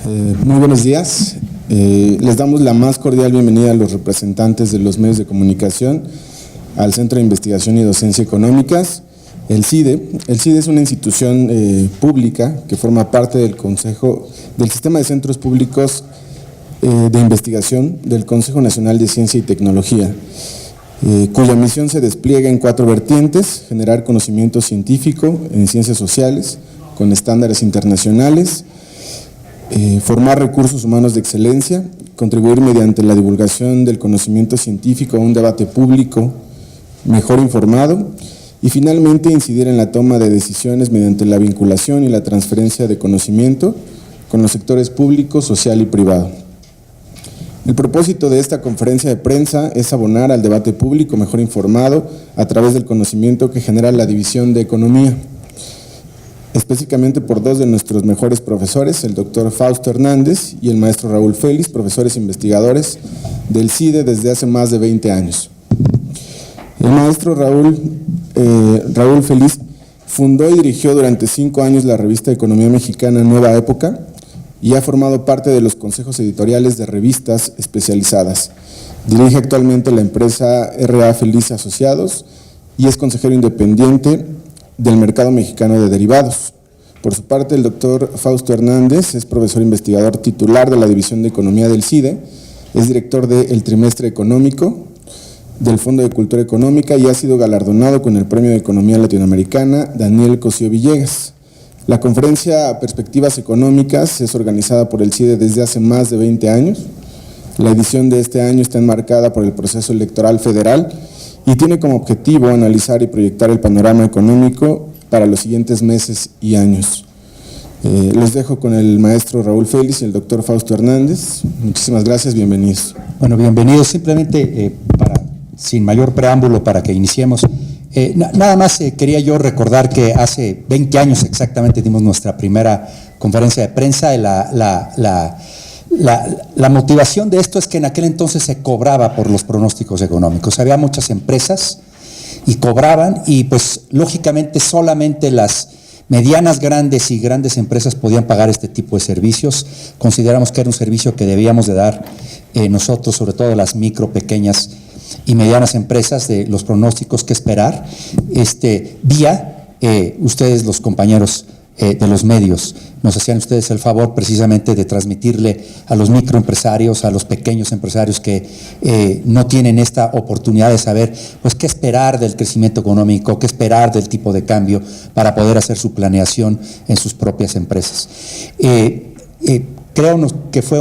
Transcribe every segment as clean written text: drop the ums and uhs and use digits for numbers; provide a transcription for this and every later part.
Muy buenos días. Les damos la más cordial bienvenida a los representantes de los medios de comunicación al Centro de Investigación y Docencia Económicas, el CIDE. El CIDE es una institución pública que forma parte del Sistema de Centros Públicos de Investigación del Consejo Nacional de Ciencia y Tecnología, cuya misión se despliega en 4 vertientes: generar conocimiento científico en ciencias sociales con estándares internacionales, formar recursos humanos de excelencia, contribuir mediante la divulgación del conocimiento científico a un debate público mejor informado y finalmente incidir en la toma de decisiones mediante la vinculación y la transferencia de conocimiento con los sectores público, social y privado. El propósito de esta conferencia de prensa es abonar al debate público mejor informado a través del conocimiento que genera la División de Economía, específicamente por 2 de nuestros mejores profesores, el doctor Fausto Hernández y el maestro Raúl Félix, profesores investigadores del CIDE desde hace más de 20 años. El maestro Raúl Félix fundó y dirigió durante 5 años la revista de Economía Mexicana Nueva Época y ha formado parte de los consejos editoriales de revistas especializadas. Dirige actualmente la empresa R.A. Feliz Asociados y es consejero independiente del mercado mexicano de derivados. Por su parte, el doctor Fausto Hernández es profesor investigador titular de la División de Economía del CIDE, es director del Trimestre Económico del Fondo de Cultura Económica y ha sido galardonado con el Premio de Economía Latinoamericana Daniel Cosío Villegas. La conferencia Perspectivas Económicas es organizada por el CIDE desde hace más de 20 años. La edición de este año está enmarcada por el proceso electoral federal y tiene como objetivo analizar y proyectar el panorama económico para los siguientes meses y años. Los dejo con el maestro Raúl Félix y el doctor Fausto Hernández. Muchísimas gracias, bienvenidos. Bueno, bienvenidos. Simplemente, sin mayor preámbulo, para que iniciemos, nada más quería yo recordar que hace 20 años exactamente dimos nuestra primera conferencia de prensa. La motivación de esto es que en aquel entonces se cobraba por los pronósticos económicos. Había muchas empresas y cobraban y pues lógicamente solamente las medianas, grandes y grandes empresas podían pagar este tipo de servicios. Consideramos que era un servicio que debíamos de dar nosotros, sobre todo las micro, pequeñas y medianas empresas, de los pronósticos que esperar, vía ustedes, los compañeros de los medios. Nos hacían ustedes el favor precisamente de transmitirle a los microempresarios, a los pequeños empresarios que no tienen esta oportunidad de saber pues qué esperar del crecimiento económico, qué esperar del tipo de cambio para poder hacer su planeación en sus propias empresas. Creo que fue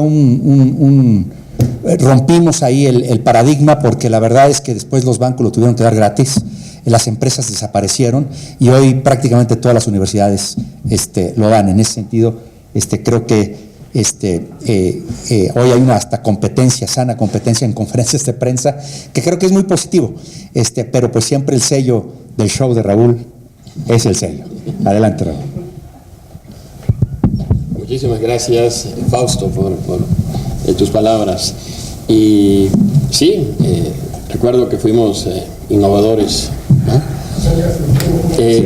rompimos ahí el paradigma, porque la verdad es que después los bancos lo tuvieron que dar gratis. Las empresas desaparecieron y hoy prácticamente todas las universidades lo dan. En ese sentido, creo que hoy hay una hasta competencia, sana competencia en conferencias de prensa, que creo que es muy positivo, pero pues siempre el sello del show de Raúl es el sello. Adelante, Raúl. Muchísimas gracias, Fausto, por tus palabras. Y sí, recuerdo que fuimos innovadores, ¿no?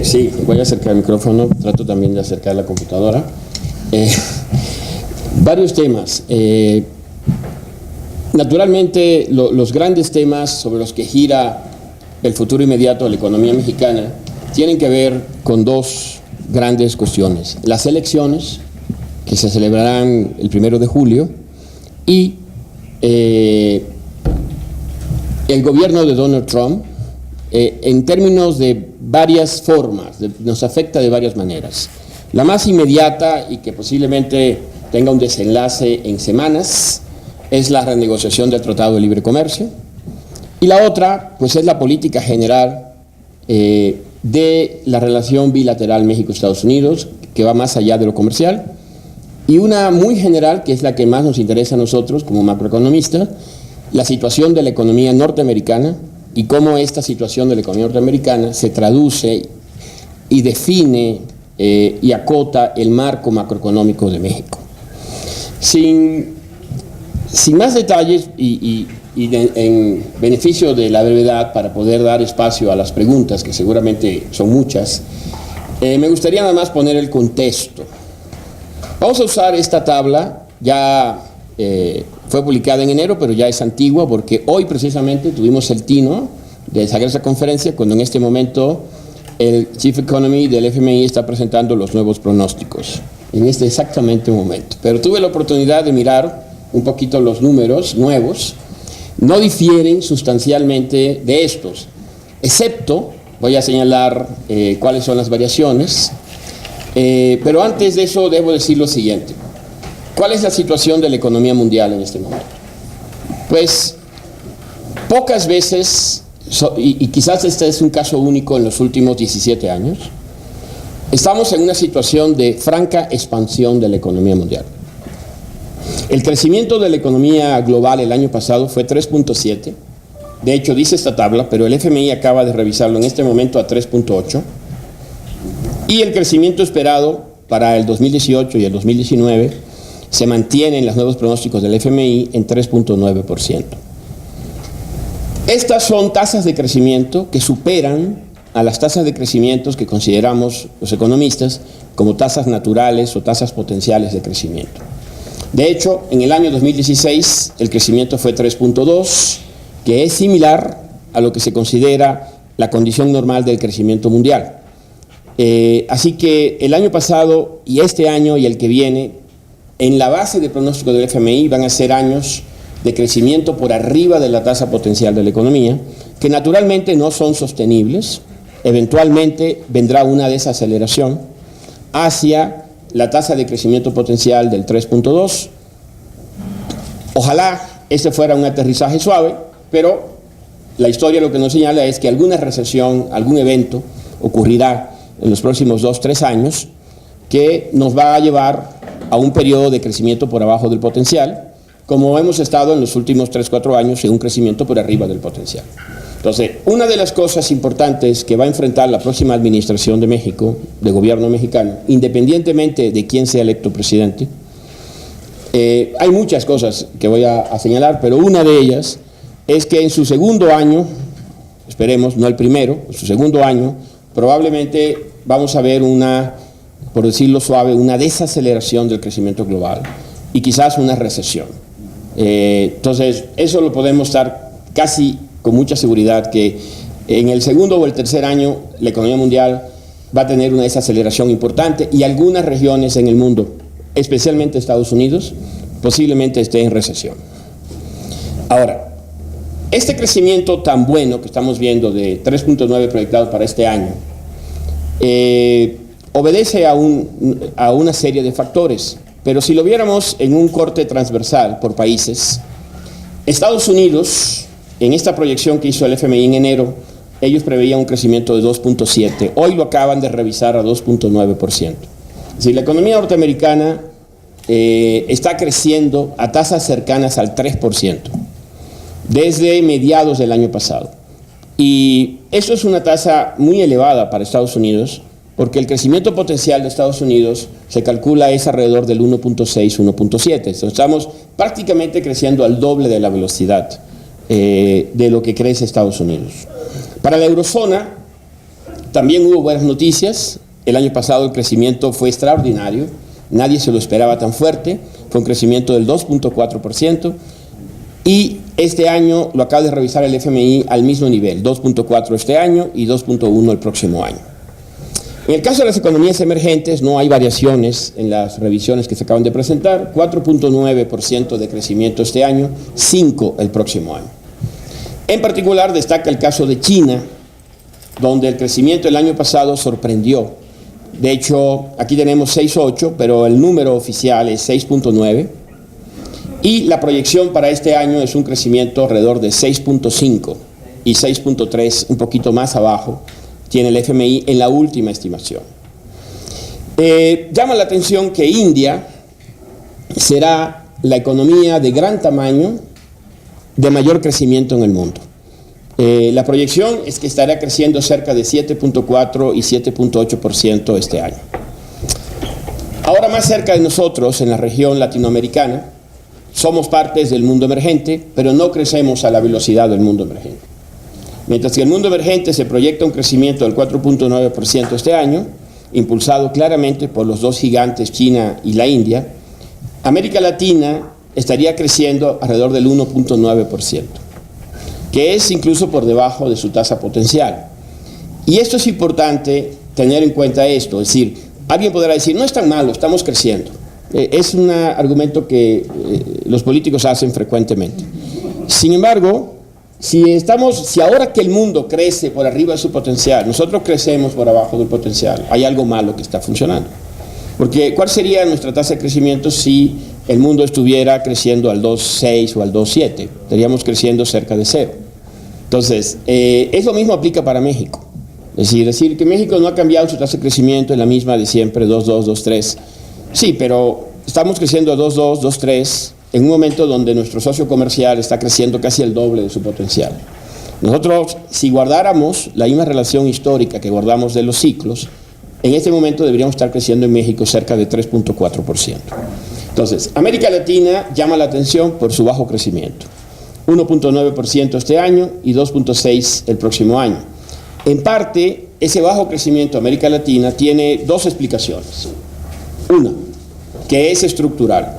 Sí, voy a acercar el micrófono, trato también de acercar la computadora. Varios temas. Naturalmente, los grandes temas sobre los que gira el futuro inmediato de la economía mexicana tienen que ver con 2 grandes cuestiones: las elecciones, que se celebrarán el 1 de julio, y el gobierno de Donald Trump, en términos de varias formas, nos afecta de varias maneras. La más inmediata, y que posiblemente tenga un desenlace en semanas, es la renegociación del Tratado de Libre Comercio, y la otra pues es la política general de la relación bilateral México-Estados Unidos, que va más allá de lo comercial, y una muy general, que es la que más nos interesa a nosotros como macroeconomistas: la situación de la economía norteamericana y cómo esta situación de la economía norteamericana se traduce y define y acota el marco macroeconómico de México. Sin más detalles en beneficio de la brevedad, para poder dar espacio a las preguntas, que seguramente son muchas, me gustaría nada más poner el contexto. Vamos a usar esta tabla ya fue publicada en enero, pero ya es antigua porque hoy precisamente tuvimos el tino de sacar esa conferencia cuando en este momento el Chief Economy del FMI está presentando los nuevos pronósticos, en este exactamente momento. Pero tuve la oportunidad de mirar un poquito los números nuevos, no difieren sustancialmente de estos, excepto, voy a señalar cuáles son las variaciones, pero antes de eso debo decir lo siguiente. ¿Cuál es la situación de la economía mundial en este momento? Pues pocas veces, y quizás este es un caso único en los últimos 17 años, estamos en una situación de franca expansión de la economía mundial. El crecimiento de la economía global el año pasado fue 3.7. De hecho, dice esta tabla, pero el FMI acaba de revisarlo en este momento a 3.8. Y el crecimiento esperado para el 2018 y el 2019 se mantiene en los nuevos pronósticos del FMI en 3.9%. Estas son tasas de crecimiento que superan a las tasas de crecimiento que consideramos los economistas como tasas naturales o tasas potenciales de crecimiento. De hecho, en el año 2016 el crecimiento fue 3.2, que es similar a lo que se considera la condición normal del crecimiento mundial. Así que el año pasado y este año y el que viene, en la base de pronóstico del FMI van a ser años de crecimiento por arriba de la tasa potencial de la economía, que naturalmente no son sostenibles. Eventualmente vendrá una desaceleración hacia la tasa de crecimiento potencial del 3.2. Ojalá este fuera un aterrizaje suave, pero la historia lo que nos señala es que alguna recesión, algún evento ocurrirá en los próximos 2-3 años que nos va a llevar a un periodo de crecimiento por abajo del potencial, como hemos estado en los últimos 3-4 años en un crecimiento por arriba del potencial. Entonces, una de las cosas importantes que va a enfrentar la próxima administración de México, de gobierno mexicano, independientemente de quién sea electo presidente, hay muchas cosas que voy a señalar, pero una de ellas es que en su segundo año, esperemos, no el primero, en su segundo año, probablemente vamos a ver una, por decirlo suave, una desaceleración del crecimiento global y quizás una recesión. Entonces, eso lo podemos estar casi con mucha seguridad que en el segundo o el tercer año la economía mundial va a tener una desaceleración importante y algunas regiones en el mundo, especialmente Estados Unidos, posiblemente esté en recesión. Ahora, este crecimiento tan bueno que estamos viendo de 3.9 proyectados para este año obedece a una serie de factores, pero si lo viéramos en un corte transversal por países, Estados Unidos, en esta proyección que hizo el FMI en enero, ellos preveían un crecimiento de 2.7, hoy lo acaban de revisar a 2.9%. Si la economía norteamericana está creciendo a tasas cercanas al 3%, desde mediados del año pasado. Y eso es una tasa muy elevada para Estados Unidos, porque el crecimiento potencial de Estados Unidos se calcula es alrededor del 1.6, 1.7. Estamos prácticamente creciendo al doble de la velocidad de lo que crece Estados Unidos. Para la eurozona también hubo buenas noticias. El año pasado el crecimiento fue extraordinario, nadie se lo esperaba tan fuerte, fue un crecimiento del 2.4%. Y este año lo acaba de revisar el FMI al mismo nivel, 2.4 este año y 2.1 el próximo año. En el caso de las economías emergentes no hay variaciones en las revisiones que se acaban de presentar, 4.9% de crecimiento este año, 5% el próximo año. En particular destaca el caso de China, donde el crecimiento el año pasado sorprendió. De hecho, aquí tenemos 6.8, pero el número oficial es 6.9. Y la proyección para este año es un crecimiento alrededor de 6.5 y 6.3, un poquito más abajo, tiene el FMI en la última estimación. Llama la atención que India será la economía de gran tamaño de mayor crecimiento en el mundo. La proyección es que estará creciendo cerca de 7.4 y 7.8% este año. Ahora más cerca de nosotros, en la región latinoamericana, somos partes del mundo emergente, pero no crecemos a la velocidad del mundo emergente. Mientras que el mundo emergente se proyecta un crecimiento del 4.9% este año, impulsado claramente por los dos gigantes, China y la India, América Latina estaría creciendo alrededor del 1.9%, que es incluso por debajo de su tasa potencial. Y esto es importante tener en cuenta esto, es decir, alguien podrá decir, no es tan malo, estamos creciendo. Es un argumento que los políticos hacen frecuentemente. Sin embargo, si ahora que el mundo crece por arriba de su potencial, nosotros crecemos por abajo del potencial, hay algo malo que está funcionando. Porque ¿cuál sería nuestra tasa de crecimiento si el mundo estuviera creciendo al 2.6 o al 2.7? Estaríamos creciendo cerca de cero. Entonces, eso mismo aplica para México. Es decir que México no ha cambiado su tasa de crecimiento, en la misma de siempre, 2.2, 2.3. Sí, pero estamos creciendo a 2.2, 2.3 en un momento donde nuestro socio comercial está creciendo casi el doble de su potencial. Nosotros, si guardáramos la misma relación histórica que guardamos de los ciclos, en este momento deberíamos estar creciendo en México cerca de 3.4%. Entonces, América Latina llama la atención por su bajo crecimiento. 1.9% este año y 2.6% el próximo año. En parte, ese bajo crecimiento de América Latina tiene dos explicaciones. Una, que es estructural,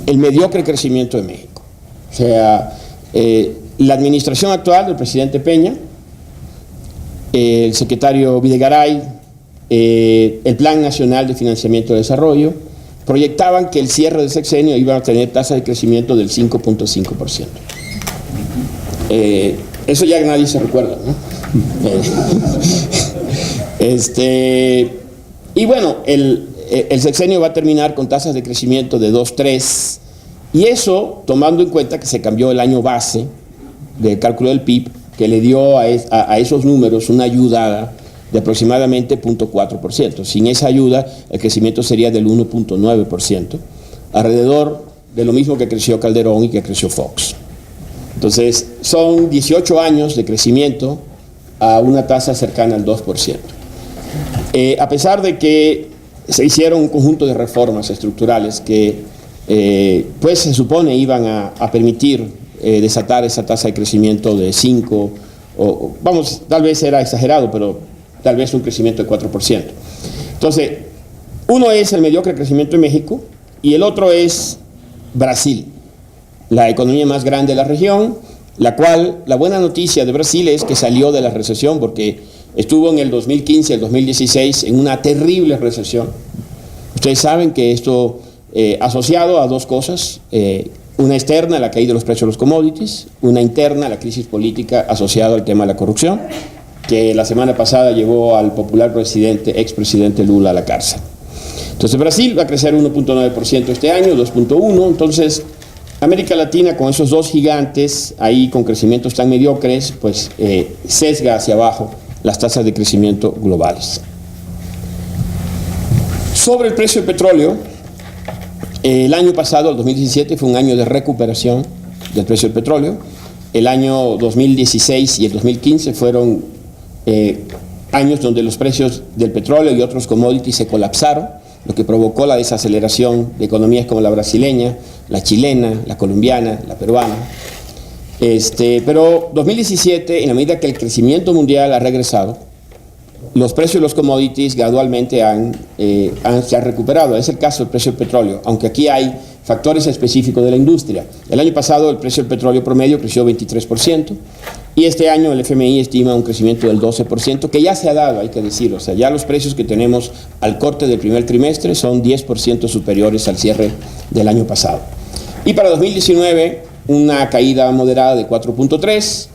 el mediocre crecimiento de México. O sea, la administración actual del presidente Peña, el secretario Videgaray, el Plan Nacional de Financiamiento de Desarrollo, proyectaban que el cierre del sexenio iba a tener tasa de crecimiento del 5.5%. Eso ya nadie se recuerda, ¿no? Y bueno, el sexenio va a terminar con tasas de crecimiento de 2.3%, y eso tomando en cuenta que se cambió el año base del cálculo del PIB, que le dio a esos números una ayuda de aproximadamente 0.4%. Sin esa ayuda, el crecimiento sería del 1.9%, alrededor de lo mismo que creció Calderón y que creció Fox. Entonces, son 18 años de crecimiento a una tasa cercana al 2%. A pesar de que se hicieron un conjunto de reformas estructurales que pues se supone iban a permitir desatar esa tasa de crecimiento de 5, o vamos, tal vez era exagerado, pero tal vez un crecimiento de 4%. Entonces, uno es el mediocre crecimiento en México y el otro es Brasil, la economía más grande de la región, la cual, la buena noticia de Brasil es que salió de la recesión, porque estuvo en el 2015, el 2016 en una terrible recesión. Ustedes saben que esto asociado a dos cosas, una externa, la caída de los precios de los commodities, una interna, la crisis política asociada al tema de la corrupción, que la semana pasada llevó al popular expresidente Lula a la cárcel. Entonces Brasil va a crecer 1.9% este año, 2.1%, entonces América Latina con esos dos gigantes, ahí con crecimientos tan mediocres, pues sesga hacia abajo las tasas de crecimiento globales. Sobre el precio del petróleo, el año pasado, el 2017, fue un año de recuperación del precio del petróleo. El año 2016 y el 2015 fueron años donde los precios del petróleo y otros commodities se colapsaron, lo que provocó la desaceleración de economías como la brasileña, la chilena, la colombiana, la peruana. Pero 2017, en la medida que el crecimiento mundial ha regresado, los precios de los commodities gradualmente se han recuperado. Es el caso del precio del petróleo, aunque aquí hay factores específicos de la industria. El año pasado el precio del petróleo promedio creció 23%, y este año el FMI estima un crecimiento del 12%, que ya se ha dado, hay que decir. O sea, ya los precios que tenemos al corte del primer trimestre son 10% superiores al cierre del año pasado. Y para 2019, una caída moderada de 4.3%,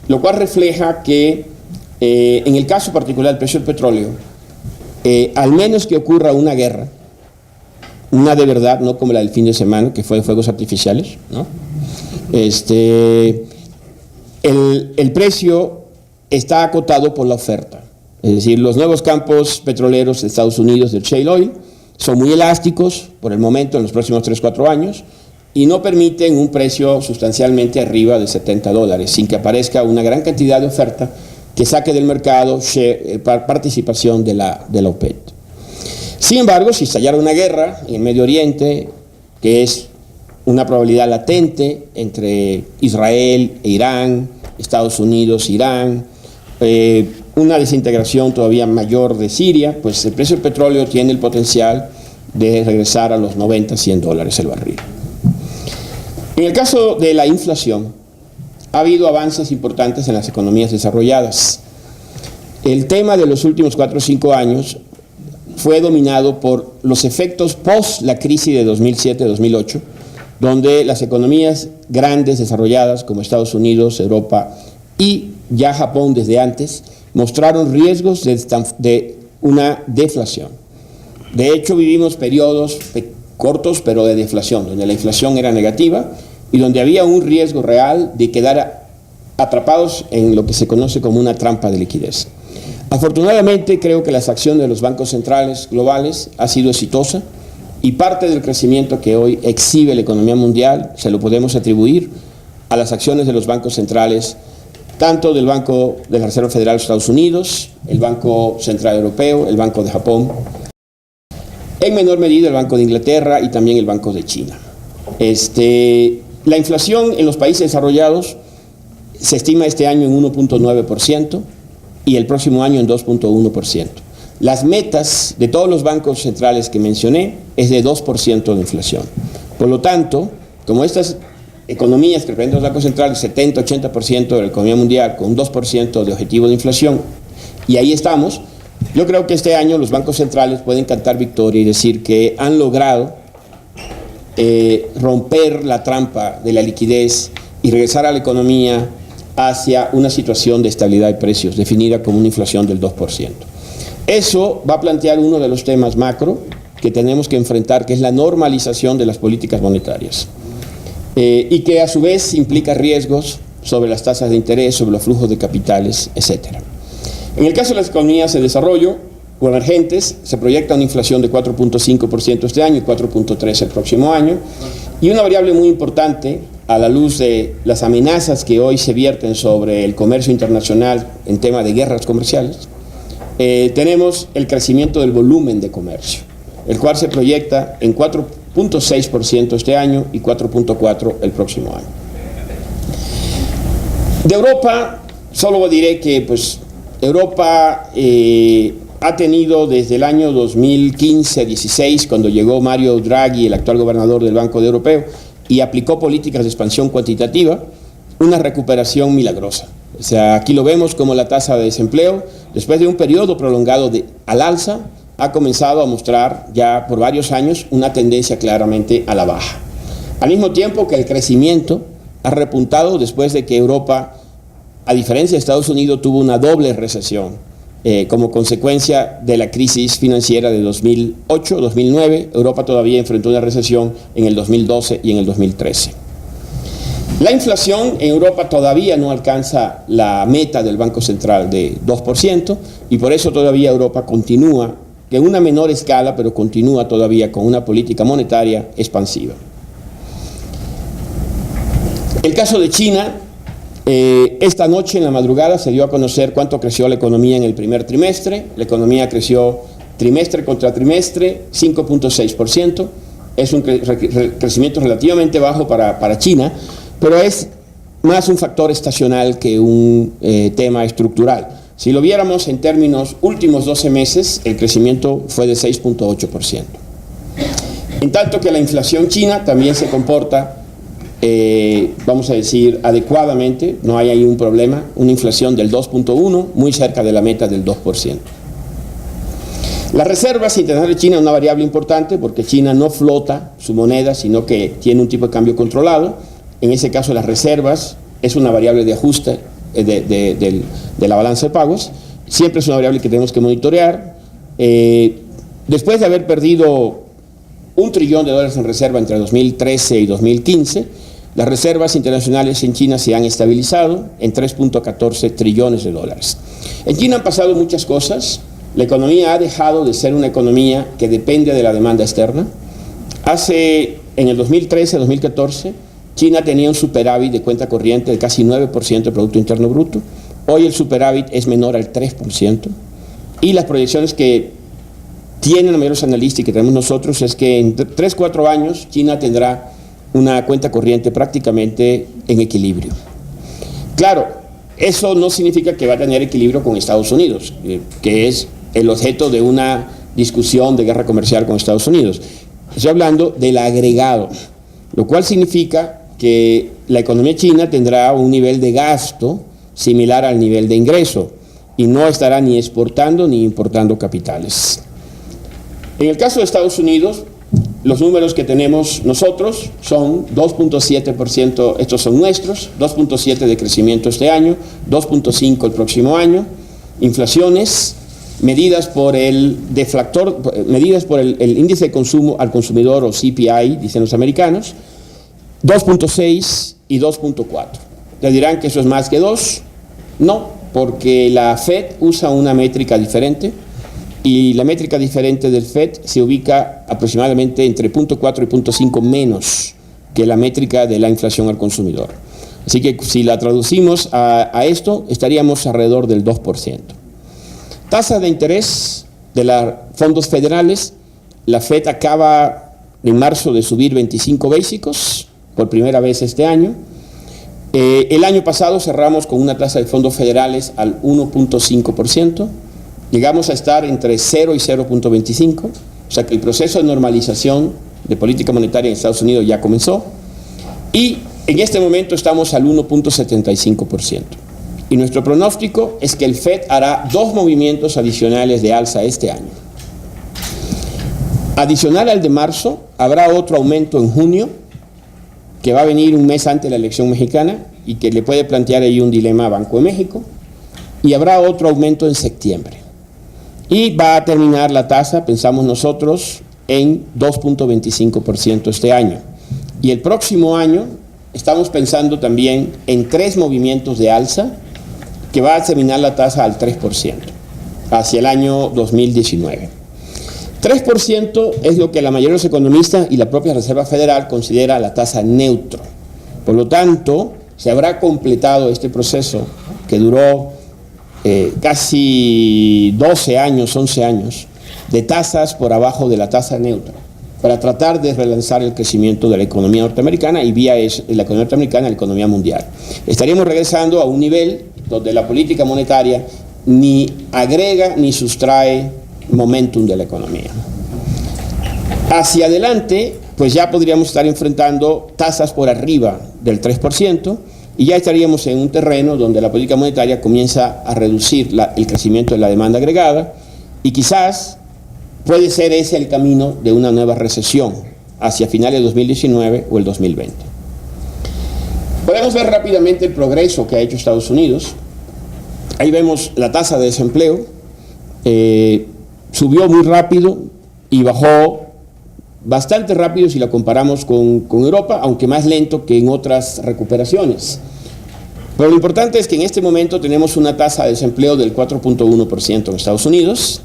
lo cual refleja que en el caso particular del precio del petróleo, al menos que ocurra una guerra, una de verdad, no como la del fin de semana, que fue de fuegos artificiales, ¿no? El precio está acotado por la oferta. Es decir, los nuevos campos petroleros de Estados Unidos del shale oil son muy elásticos por el momento en los próximos 3-4 años y no permiten un precio sustancialmente arriba de $70, sin que aparezca una gran cantidad de oferta que saque del mercado participación de la OPEP. Sin embargo, si estallara una guerra en el Medio Oriente, que es una probabilidad latente entre Israel e Irán, Estados Unidos, Irán, una desintegración todavía mayor de Siria, pues el precio del petróleo tiene el potencial de regresar a los 90, 100 dólares el barril. En el caso de la inflación, ha habido avances importantes en las economías desarrolladas. El tema de los últimos 4 o 5 años fue dominado por los efectos post la crisis de 2007-2008, donde las economías grandes desarrolladas como Estados Unidos, Europa y ya Japón desde antes mostraron riesgos de una deflación. De hecho, vivimos periodos cortos pero de deflación, donde la inflación era negativa y donde había un riesgo real de quedar atrapados en lo que se conoce como una trampa de liquidez. Afortunadamente, creo que las acciones de los bancos centrales globales ha sido exitosa y parte del crecimiento que hoy exhibe la economía mundial se lo podemos atribuir a las acciones de los bancos centrales, tanto del Banco de la Reserva Federal de Estados Unidos, el Banco Central Europeo, el Banco de Japón, en menor medida el Banco de Inglaterra y también el Banco de China. La inflación en los países desarrollados se estima este año en 1.9% y el próximo año en 2.1%. Las metas de todos los bancos centrales que mencioné es de 2% de inflación. Por lo tanto, como estas economías que representan los bancos centrales, 70-80% de la economía mundial, con un 2% de objetivo de inflación, y ahí estamos, yo creo que este año los bancos centrales pueden cantar victoria y decir que han logrado romper la trampa de la liquidez y regresar a la economía hacia una situación de estabilidad de precios, definida como una inflación del 2%. Eso va a plantear uno de los temas macro que tenemos que enfrentar, que es la normalización de las políticas monetarias, y que a su vez implica riesgos sobre las tasas de interés, sobre los flujos de capitales, etc. En el caso de las economías en desarrollo o emergentes, se proyecta una inflación de 4.5% este año y 4.3% el próximo año, y una variable muy importante a la luz de las amenazas que hoy se vierten sobre el comercio internacional en tema de guerras comerciales, tenemos el crecimiento del volumen de comercio, el cual se proyecta en 4.6% este año y 4.4% el próximo año. De Europa, solo diré que Europa ha tenido desde el año 2015-16, cuando llegó Mario Draghi, el actual gobernador del Banco Europeo, y aplicó políticas de expansión cuantitativa, una recuperación milagrosa. O sea, aquí lo vemos como la tasa de desempleo, después de un periodo prolongado al alza, ha comenzado a mostrar ya por varios años una tendencia claramente a la baja. Al mismo tiempo que el crecimiento ha repuntado después de que Europa, a diferencia de Estados Unidos, tuvo una doble recesión como consecuencia de la crisis financiera de 2008-2009. Europa todavía enfrentó una recesión en el 2012 y en el 2013. La inflación en Europa todavía no alcanza la meta del Banco Central de 2%, y por eso todavía Europa continúa, en una menor escala, pero continúa todavía con una política monetaria expansiva. El caso de China, esta noche en la madrugada se dio a conocer cuánto creció la economía en el primer trimestre. La economía creció trimestre contra trimestre 5.6%. Es un crecimiento relativamente bajo para China, pero es más un factor estacional que un tema estructural. Si lo viéramos en términos últimos 12 meses, el crecimiento fue de 6.8%. En tanto que la inflación china también se comporta, vamos a decir, adecuadamente, no hay ahí un problema, una inflación del 2.1%, muy cerca de la meta del 2%. Las reservas internacionales de China es una variable importante porque China no flota su moneda, sino que tiene un tipo de cambio controlado. En ese caso, las reservas es una variable de ajuste de la balanza de pagos. Siempre es una variable que tenemos que monitorear. Después de haber perdido $1 trillón en reserva entre 2013 y 2015, las reservas internacionales en China se han estabilizado en 3.14 trillones de dólares. En China han pasado muchas cosas. La economía ha dejado de ser una economía que depende de la demanda externa. En el 2013-2014, China tenía un superávit de cuenta corriente de casi 9% del Producto Interno Bruto. Hoy el superávit es menor al 3%. Y las proyecciones que tienen los mayores analistas y que tenemos nosotros es que en 3-4 años China tendrá una cuenta corriente prácticamente en equilibrio. Claro, eso no significa que va a tener equilibrio con Estados Unidos, que es el objeto de discusión de guerra comercial con Estados Unidos. Estoy hablando del agregado, lo cual significa que la economía china tendrá un nivel de gasto similar al nivel de ingreso y no estará ni exportando ni importando capitales. En el caso de Estados Unidos, los números que tenemos nosotros son 2.7%, estos son nuestros, 2.7% de crecimiento este año, 2.5% el próximo año, inflaciones medidas por el deflactor, medidas por el índice de consumo al consumidor o CPI, dicen los americanos, 2.6 y 2.4. ¿Le dirán que eso es más que 2? No, porque la Fed usa una métrica diferente y la métrica diferente del Fed se ubica aproximadamente entre 0.4 y 0.5 menos que la métrica de la inflación al consumidor. Así que si la traducimos a esto, estaríamos alrededor del 2%. Tasa de interés de los fondos federales, la Fed acaba en marzo de subir 25 básicos por primera vez este año. El año pasado cerramos con una tasa de fondos federales al 1.5%, llegamos a estar entre 0 y 0.25%, o sea que el proceso de normalización de política monetaria en Estados Unidos ya comenzó, y en este momento estamos al 1.75%. Y nuestro pronóstico es que el Fed hará 2 movimientos adicionales de alza este año. Adicional al de marzo, habrá otro aumento en junio, que va a venir un mes antes de la elección mexicana y que le puede plantear ahí un dilema a Banco de México. Y habrá otro aumento en septiembre. Y va a terminar la tasa, pensamos nosotros, en 2.25% este año. Y el próximo año estamos pensando también en 3 movimientos de alza, que va a terminar la tasa al 3% hacia el año 2019. 3% es lo que la mayoría de los economistas y la propia Reserva Federal considera la tasa neutro. Por lo tanto, se habrá completado este proceso que duró casi 12 años, 11 años, de tasas por abajo de la tasa neutra, para tratar de relanzar el crecimiento de la economía norteamericana y vía la economía norteamericana a la economía mundial. Estaríamos regresando a un nivel donde la política monetaria ni agrega ni sustrae momentum de la economía. Hacia adelante, pues ya podríamos estar enfrentando tasas por arriba del 3% y ya estaríamos en un terreno donde la política monetaria comienza a reducir el crecimiento de la demanda agregada y quizás puede ser ese el camino de una nueva recesión hacia finales de 2019 o el 2020. Podemos ver rápidamente el progreso que ha hecho Estados Unidos. Ahí vemos la tasa de desempleo. Subió muy rápido y bajó bastante rápido si la comparamos con Europa, aunque más lento que en otras recuperaciones. Pero lo importante es que en este momento tenemos una tasa de desempleo del 4.1% en Estados Unidos,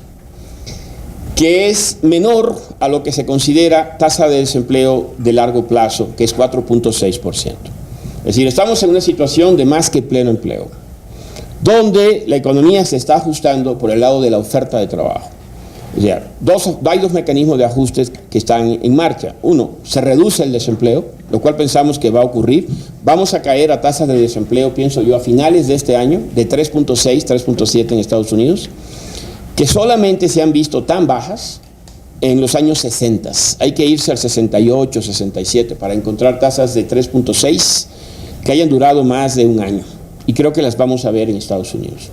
que es menor a lo que se considera tasa de desempleo de largo plazo, que es 4.6%. Es decir, estamos en una situación de más que pleno empleo, donde la economía se está ajustando por el lado de la oferta de trabajo. O sea, hay dos mecanismos de ajustes que están en marcha. Uno, se reduce el desempleo, lo cual pensamos que va a ocurrir. Vamos a caer a tasas de desempleo, pienso yo, a finales de este año, de 3.6, 3.7 en Estados Unidos, que solamente se han visto tan bajas en los años 60. Hay que irse al 68, 67 para encontrar tasas de 3.6 que hayan durado más de un año. Y creo que las vamos a ver en Estados Unidos.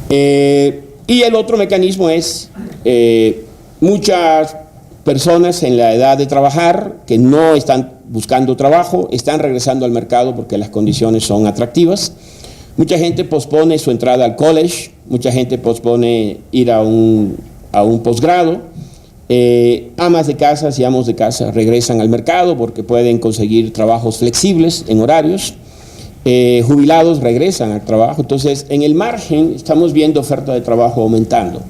Y el otro mecanismo es muchas personas en la edad de trabajar que no están buscando trabajo, están regresando al mercado porque las condiciones son atractivas. Mucha gente pospone su entrada al college, mucha gente pospone ir a un posgrado. Amas de casa y amos de casa regresan al mercado porque pueden conseguir trabajos flexibles en horarios. Jubilados regresan al trabajo. Entonces, en el margen estamos viendo oferta de trabajo aumentando,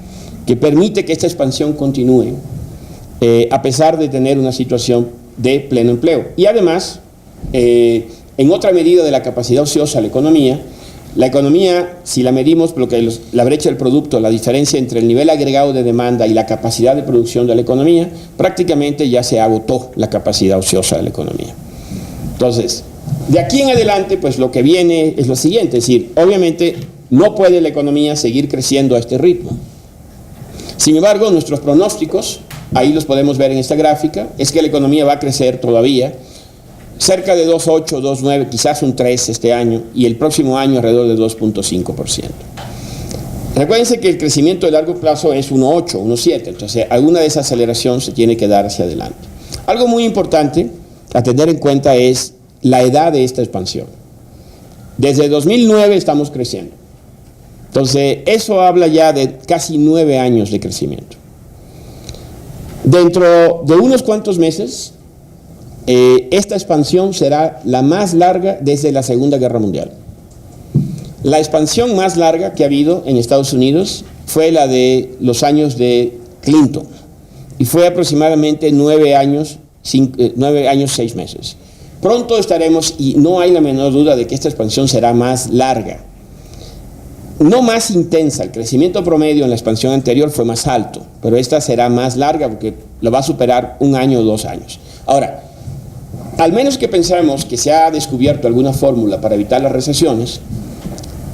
que permite que esta expansión continúe a pesar de tener una situación de pleno empleo. Y además, en otra medida de la capacidad ociosa de la economía, si la medimos, lo que la brecha del producto, la diferencia entre el nivel agregado de demanda y la capacidad de producción de la economía, prácticamente ya se agotó la capacidad ociosa de la economía. Entonces, de aquí en adelante, pues lo que viene es lo siguiente, es decir, obviamente no puede la economía seguir creciendo a este ritmo. Sin embargo, nuestros pronósticos, ahí los podemos ver en esta gráfica, es que la economía va a crecer todavía cerca de 2.8, 2.9, quizás un 3 este año, y el próximo año alrededor del 2.5%. Recuérdense que el crecimiento de largo plazo es 1.8, 1.7, entonces alguna desaceleración se tiene que dar hacia adelante. Algo muy importante a tener en cuenta es la edad de esta expansión. Desde 2009 estamos creciendo. Entonces, eso habla ya de casi 9 años de crecimiento. Dentro de unos cuantos meses, esta expansión será la más larga desde la Segunda Guerra Mundial. La expansión más larga que ha habido en Estados Unidos fue la de los años de Clinton, y fue aproximadamente 9 años, 6 meses. Pronto estaremos, y no hay la menor duda de que esta expansión será más larga. No más intensa, el crecimiento promedio en la expansión anterior fue más alto, pero esta será más larga porque lo va a superar 1 año o 2 años. Ahora, al menos que pensemos que se ha descubierto alguna fórmula para evitar las recesiones,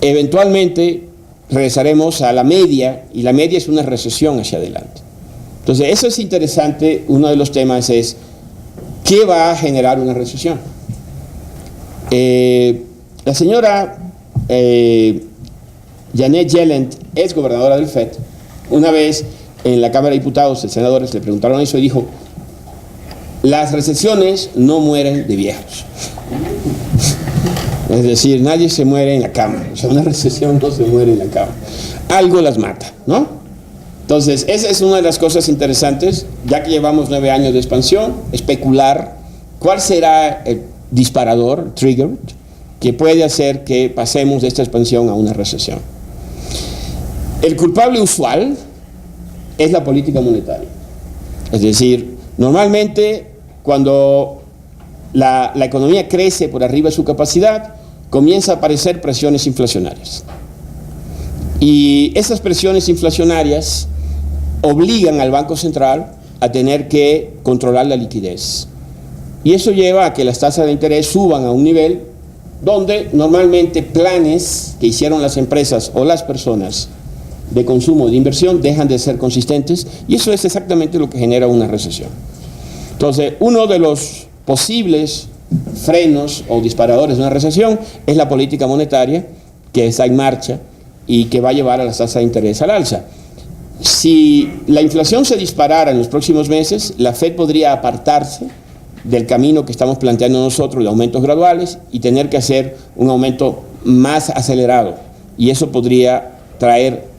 eventualmente regresaremos a la media, y la media es una recesión hacia adelante. Entonces, eso es interesante. Uno de los temas es, ¿qué va a generar una recesión? La señora Janet Yellen, ex gobernadora del FED, una vez en la Cámara de Diputados, de senadores, le preguntaron eso y dijo: las recesiones no mueren de viejos. Es decir, nadie se muere en la cama. O sea, una recesión no se muere en la cama. Algo las mata, ¿no? Entonces, esa es una de las cosas interesantes, ya que llevamos 9 años de expansión, especular cuál será el disparador, trigger, que puede hacer que pasemos de esta expansión a una recesión. El culpable usual es la política monetaria. Es decir, normalmente cuando la economía crece por arriba de su capacidad, comienza a aparecer presiones inflacionarias. Y esas presiones inflacionarias obligan al Banco Central a tener que controlar la liquidez. Y eso lleva a que las tasas de interés suban a un nivel donde normalmente planes que hicieron las empresas o las personas de consumo, de inversión, dejan de ser consistentes, y eso es exactamente lo que genera una recesión. Entonces, uno de los posibles frenos o disparadores de una recesión es la política monetaria, que está en marcha y que va a llevar a las tasas de interés al alza. Si la inflación se disparara en los próximos meses, la Fed podría apartarse del camino que estamos planteando nosotros de aumentos graduales y tener que hacer un aumento más acelerado, y eso podría traer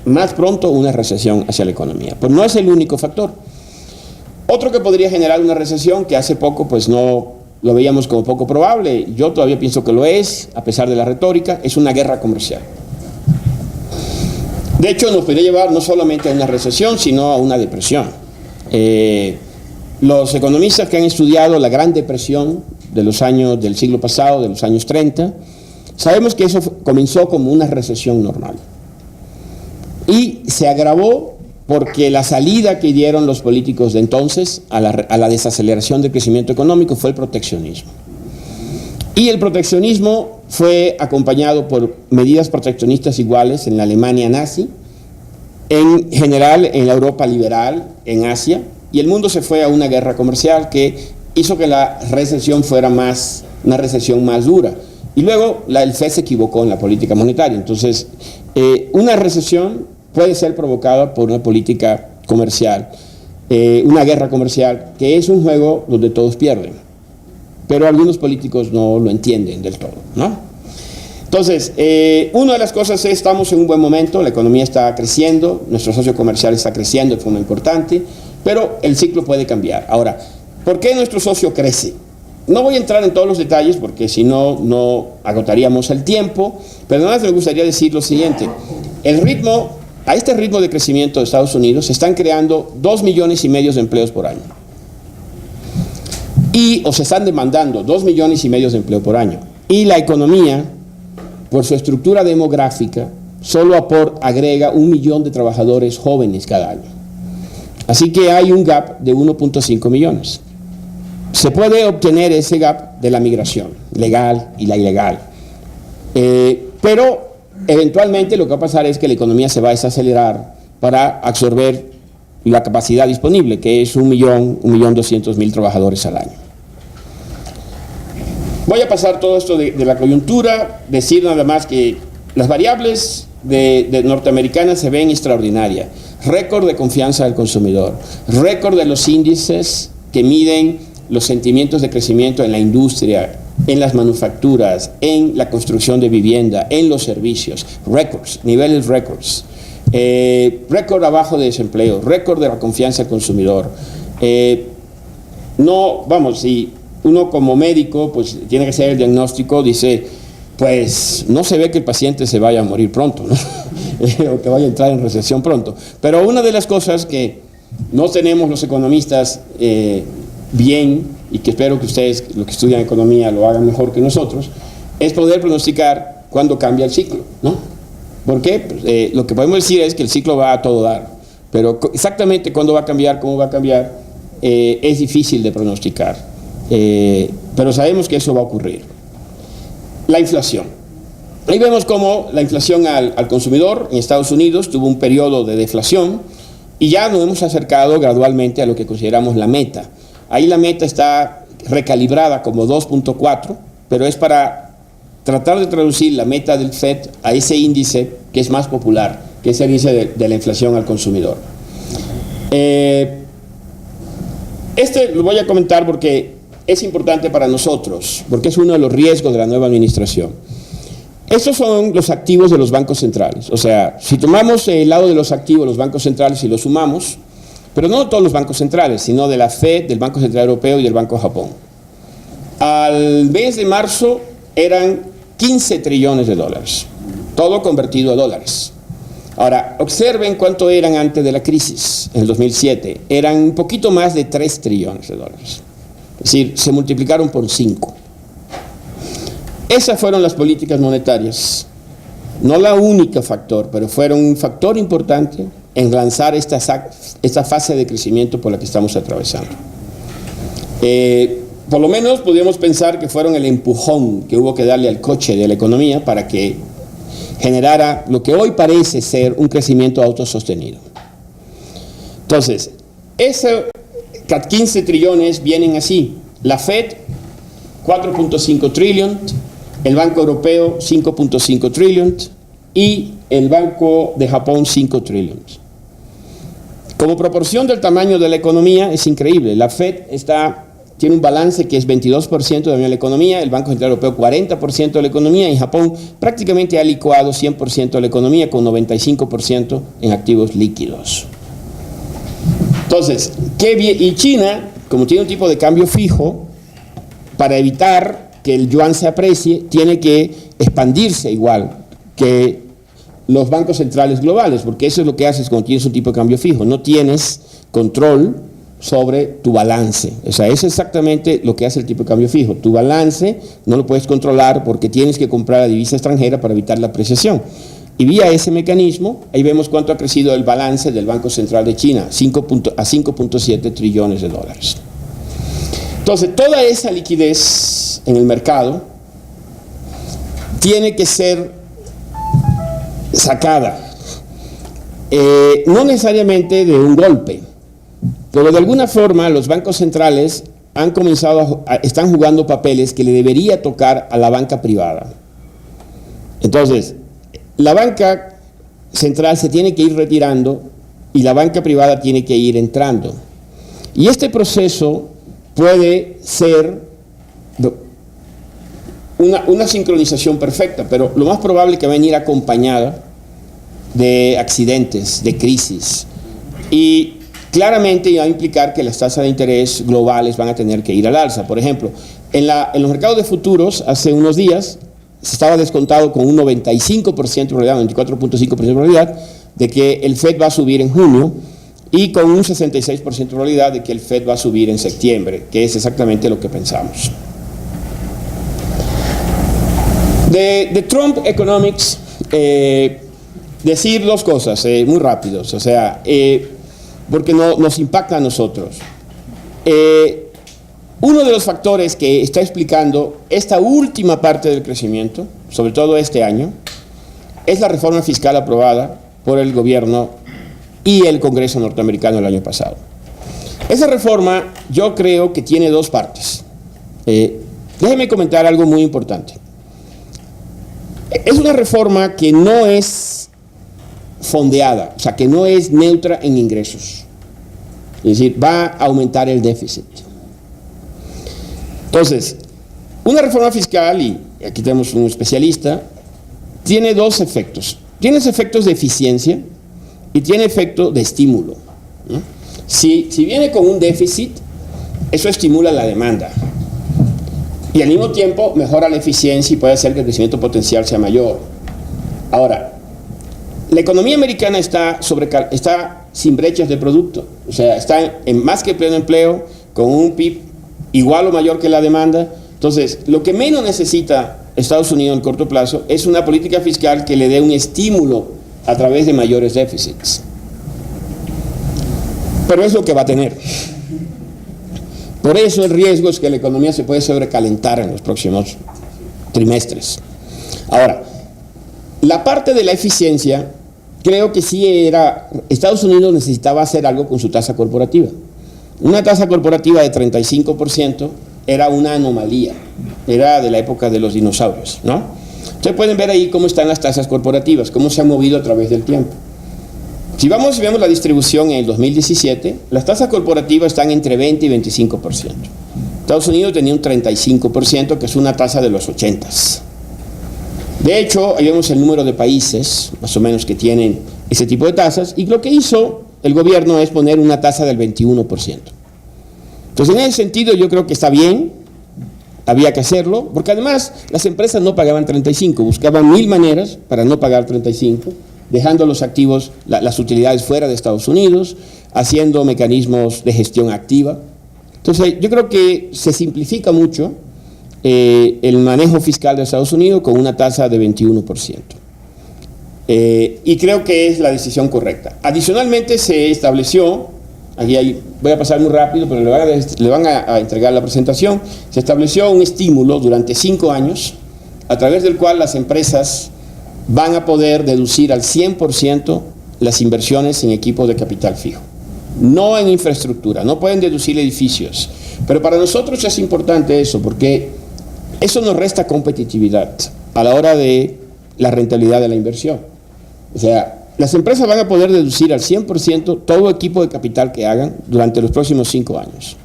más pronto una recesión hacia la economía. Pero no es el único factor. Otro que podría generar una recesión, que hace poco pues no lo veíamos como poco probable, yo todavía pienso que lo es, a pesar de la retórica, es una guerra comercial. De hecho, nos podría llevar no solamente a una recesión, sino a una depresión. Los economistas que han estudiado la Gran Depresión de los años del siglo pasado, de los años 30, sabemos que eso comenzó como una recesión normal. Y se agravó porque la salida que dieron los políticos de entonces a la desaceleración del crecimiento económico fue el proteccionismo. Y el proteccionismo fue acompañado por medidas proteccionistas iguales en la Alemania nazi, en general en la Europa liberal, en Asia, y el mundo se fue a una guerra comercial que hizo que la recesión fuera una recesión más dura. Y luego el FED se equivocó en la política monetaria. Entonces, una recesión puede ser provocada por una política comercial, una guerra comercial, que es un juego donde todos pierden. Pero algunos políticos no lo entienden del todo, ¿no? Entonces, una de las cosas es, estamos en un buen momento, la economía está creciendo, nuestro socio comercial está creciendo de forma importante, pero el ciclo puede cambiar. Ahora, ¿por qué nuestro socio crece? No voy a entrar en todos los detalles porque si no, no agotaríamos el tiempo, pero nada más me gustaría decir lo siguiente. A este ritmo de crecimiento de Estados Unidos se están creando 2,5 millones de empleos por año. O se están demandando 2,5 millones de empleo por año. Y la economía, por su estructura demográfica, solo agrega 1 millón de trabajadores jóvenes cada año. Así que hay un gap de 1,5 millones. Se puede obtener ese gap de la migración legal y la ilegal. Pero eventualmente lo que va a pasar es que la economía se va a desacelerar para absorber la capacidad disponible, que es 1.200.000 trabajadores al año. Voy a pasar todo esto de la coyuntura, decir nada más que las variables de norteamericanas se ven extraordinarias. Récord de confianza del consumidor, récord de los índices que miden los sentimientos de crecimiento en la industria, en las manufacturas, en la construcción de vivienda, en los servicios, récords, niveles récords. Récord abajo de desempleo, récord de la confianza del consumidor. No, vamos, si uno como médico pues tiene que hacer el diagnóstico, dice, pues no se ve que el paciente se vaya a morir pronto, ¿no? O que vaya a entrar en recesión pronto. Pero una de las cosas que no tenemos los economistas bien, y que espero que ustedes, los que estudian economía, lo hagan mejor que nosotros, es poder pronosticar cuándo cambia el ciclo, ¿no? ¿Por qué? Pues, lo que podemos decir es que el ciclo va a todo dar, pero exactamente cuándo va a cambiar, cómo va a cambiar, es difícil de pronosticar, pero sabemos que eso va a ocurrir. La inflación. Ahí vemos cómo la inflación al consumidor en Estados Unidos tuvo un periodo de deflación y ya nos hemos acercado gradualmente a lo que consideramos la meta. Ahí la meta está recalibrada como 2.4, pero es para tratar de traducir la meta del FED a ese índice que es más popular, que es el índice de la inflación al consumidor. Este lo voy a comentar porque es importante para nosotros, porque es uno de los riesgos de la nueva administración. Estos son los activos de los bancos centrales. O sea, si tomamos el lado de los activos, los bancos centrales, y los sumamos, pero no todos los bancos centrales, sino de la FED, del Banco Central Europeo y del Banco de Japón. Al mes de marzo eran 15 trillones de dólares, todo convertido a dólares. Ahora, observen cuánto eran antes de la crisis, en el 2007. Eran un poquito más de 3 trillones de dólares. Es decir, se multiplicaron por 5. Esas fueron las políticas monetarias. No la única factor, pero fueron un factor importante en lanzar esta fase de crecimiento por la que estamos atravesando. Por lo menos podríamos pensar que fueron el empujón que hubo que darle al coche de la economía para que generara lo que hoy parece ser un crecimiento autosostenido. Entonces, esos 15 trillones vienen así. La FED, 4.5 trillion, el Banco Europeo, 5.5 trillion y el Banco de Japón, 5 trillion. Como proporción del tamaño de la economía es increíble. La FED tiene un balance que es 22% de la economía, el Banco Central Europeo 40% de la economía, y Japón prácticamente ha licuado 100% de la economía con 95% en activos líquidos. Entonces, y China, como tiene un tipo de cambio fijo, para evitar que el yuan se aprecie, tiene que expandirse igual que los bancos centrales globales, porque eso es lo que haces cuando tienes un tipo de cambio fijo, no tienes control sobre tu balance. O sea, eso es exactamente lo que hace el tipo de cambio fijo. Tu balance no lo puedes controlar porque tienes que comprar la divisa extranjera para evitar la apreciación. Y vía ese mecanismo, ahí vemos cuánto ha crecido el balance del Banco Central de China, a 5.7 trillones de dólares. Entonces, toda esa liquidez en el mercado tiene que ser sacada, no necesariamente de un golpe, pero de alguna forma los bancos centrales han comenzado están jugando papeles que le debería tocar a la banca privada. Entonces, la banca central se tiene que ir retirando y la banca privada tiene que ir entrando. Y este proceso puede ser una sincronización perfecta, pero lo más probable es que va a venir acompañada de accidentes, de crisis. Y claramente va a implicar que las tasas de interés globales van a tener que ir al alza. Por ejemplo, en los mercados de futuros, hace unos días, se estaba descontado con un 95% de probabilidad, 94.5% de probabilidad, de que el FED va a subir en junio, y con un 66% de probabilidad de que el FED va a subir en septiembre, que es exactamente lo que pensamos. De Trump Economics, decir dos cosas muy rápidos, o sea, porque nos impacta a nosotros. Uno de los factores que está explicando esta última parte del crecimiento, sobre todo este año, es la reforma fiscal aprobada por el gobierno y el Congreso norteamericano el año pasado. Esa reforma yo creo que tiene dos partes. Déjeme comentar algo muy importante. Es una reforma que no es fondeada, o sea, que no es neutra en ingresos. Es decir, va a aumentar el déficit. Entonces, una reforma fiscal, y aquí tenemos un especialista, tiene dos efectos. Tiene efectos de eficiencia y tiene efecto de estímulo, ¿no? Si viene con un déficit, eso estimula la demanda. Y al mismo tiempo mejora la eficiencia y puede hacer que el crecimiento potencial sea mayor. Ahora, la economía americana está sin brechas de producto. O sea, está en más que pleno empleo, con un PIB igual o mayor que la demanda. Entonces, lo que menos necesita Estados Unidos en el corto plazo es una política fiscal que le dé un estímulo a través de mayores déficits. Pero es lo que va a tener. Por eso el riesgo es que la economía se puede sobrecalentar en los próximos trimestres. Ahora, la parte de la eficiencia, creo que sí Estados Unidos necesitaba hacer algo con su tasa corporativa. Una tasa corporativa de 35% era una anomalía, era de la época de los dinosaurios, ¿no? Ustedes pueden ver ahí cómo están las tasas corporativas, cómo se han movido a través del tiempo. Si vemos la distribución en el 2017, las tasas corporativas están entre 20 y 25%. Estados Unidos tenía un 35%, que es una tasa de los 80s. De hecho, ahí vemos el número de países, más o menos, que tienen ese tipo de tasas, y lo que hizo el gobierno es poner una tasa del 21%. Entonces, en ese sentido, yo creo que está bien, había que hacerlo, porque además las empresas no pagaban 35, buscaban 1000 maneras para no pagar 35, dejando los activos, las utilidades fuera de Estados Unidos, haciendo mecanismos de gestión activa. Entonces, yo creo que se simplifica mucho el manejo fiscal de Estados Unidos con una tasa de 21%. Y creo que es la decisión correcta. Adicionalmente, se estableció, voy a pasar muy rápido, pero le van a entregar la presentación, se estableció un estímulo durante 5 años, a través del cual las empresas van a poder deducir al 100% las inversiones en equipos de capital fijo. No en infraestructura, no pueden deducir edificios. Pero para nosotros es importante eso, porque eso nos resta competitividad a la hora de la rentabilidad de la inversión. O sea, las empresas van a poder deducir al 100% todo equipo de capital que hagan durante los próximos 5 años.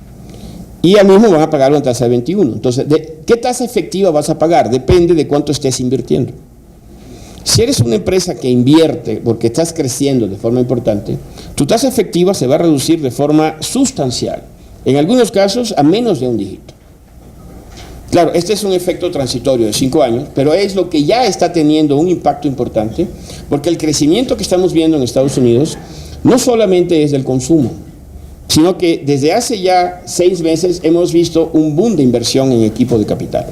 Y al mismo van a pagar una tasa de 21. Entonces, ¿qué tasa efectiva vas a pagar? Depende de cuánto estés invirtiendo. Si eres una empresa que invierte porque estás creciendo de forma importante, tu tasa efectiva se va a reducir de forma sustancial, en algunos casos a menos de un dígito. Claro, este es un efecto transitorio de 5 años, pero es lo que ya está teniendo un impacto importante, porque el crecimiento que estamos viendo en Estados Unidos no solamente es del consumo, sino que desde hace ya 6 meses hemos visto un boom de inversión en equipo de capital.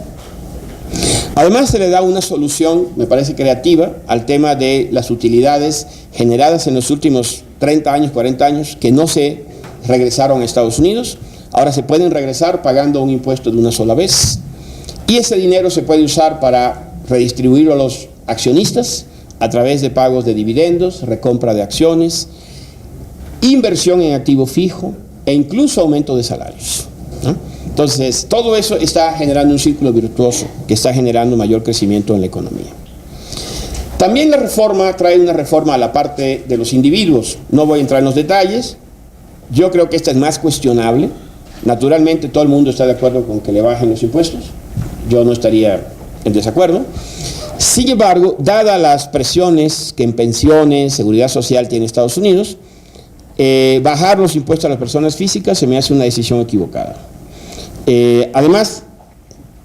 Además, se le da una solución, me parece creativa, al tema de las utilidades generadas en los últimos 30 años, 40 años, que no se regresaron a Estados Unidos. Ahora se pueden regresar pagando un impuesto de una sola vez. Y ese dinero se puede usar para redistribuirlo a los accionistas a través de pagos de dividendos, recompra de acciones, inversión en activo fijo e incluso aumento de salarios, ¿no? Entonces, todo eso está generando un círculo virtuoso que está generando mayor crecimiento en la economía. También la reforma trae una reforma a la parte de los individuos. No voy a entrar en los detalles. Yo creo que esta es más cuestionable. Naturalmente, todo el mundo está de acuerdo con que le bajen los impuestos. Yo no estaría en desacuerdo. Sin embargo, dadas las presiones que en pensiones, seguridad social tiene Estados Unidos, bajar los impuestos a las personas físicas se me hace una decisión equivocada. Además,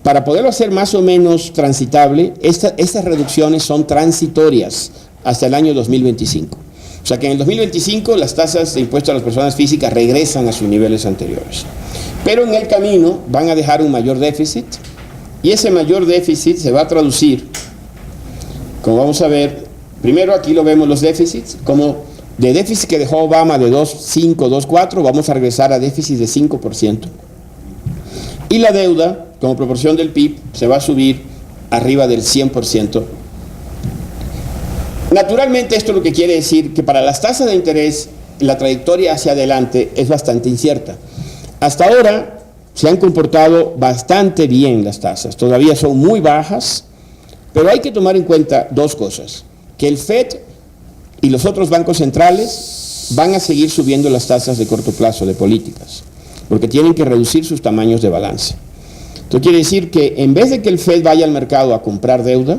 para poderlo hacer más o menos transitable, estas reducciones son transitorias hasta el año 2025. O sea que en el 2025 las tasas de impuestos a las personas físicas regresan a sus niveles anteriores. Pero en el camino van a dejar un mayor déficit, y ese mayor déficit se va a traducir, como vamos a ver, primero aquí lo vemos los déficits, como de déficit que dejó Obama de 2.5, 2.4, vamos a regresar a déficit de 5%. Y la deuda, como proporción del PIB, se va a subir arriba del 100%. Naturalmente, esto lo que quiere decir que para las tasas de interés la trayectoria hacia adelante es bastante incierta. Hasta ahora se han comportado bastante bien las tasas, todavía son muy bajas, pero hay que tomar en cuenta dos cosas, que el FED y los otros bancos centrales van a seguir subiendo las tasas de corto plazo de políticas, porque tienen que reducir sus tamaños de balance. Esto quiere decir que en vez de que el FED vaya al mercado a comprar deuda,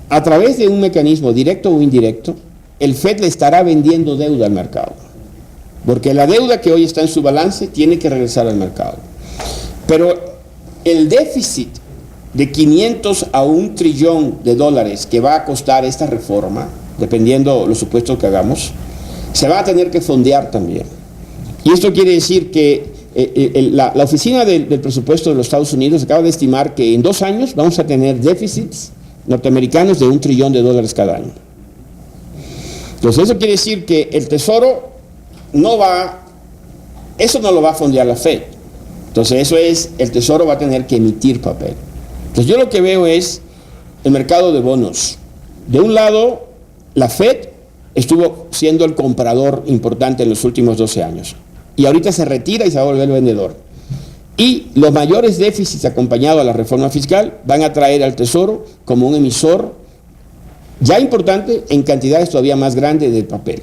a través de un mecanismo directo o indirecto, el FED le estará vendiendo deuda al mercado, porque la deuda que hoy está en su balance tiene que regresar al mercado. Pero el déficit de 500 a 1 trillón de dólares que va a costar esta reforma, dependiendo los supuestos que hagamos, se va a tener que fondear también. Y esto quiere decir que la oficina del presupuesto de los Estados Unidos acaba de estimar que en 2 años vamos a tener déficits norteamericanos de 1 trillón de dólares cada año. Entonces eso quiere decir que el Tesoro no lo va a fondear la Fed. Entonces eso es, el Tesoro va a tener que emitir papel. Entonces yo lo que veo es el mercado de bonos. De un lado, la Fed estuvo siendo el comprador importante en los últimos 12 años. Y ahorita se retira y se va a volver el vendedor. Y los mayores déficits acompañados a la reforma fiscal van a traer al Tesoro como un emisor ya importante en cantidades todavía más grandes de papel.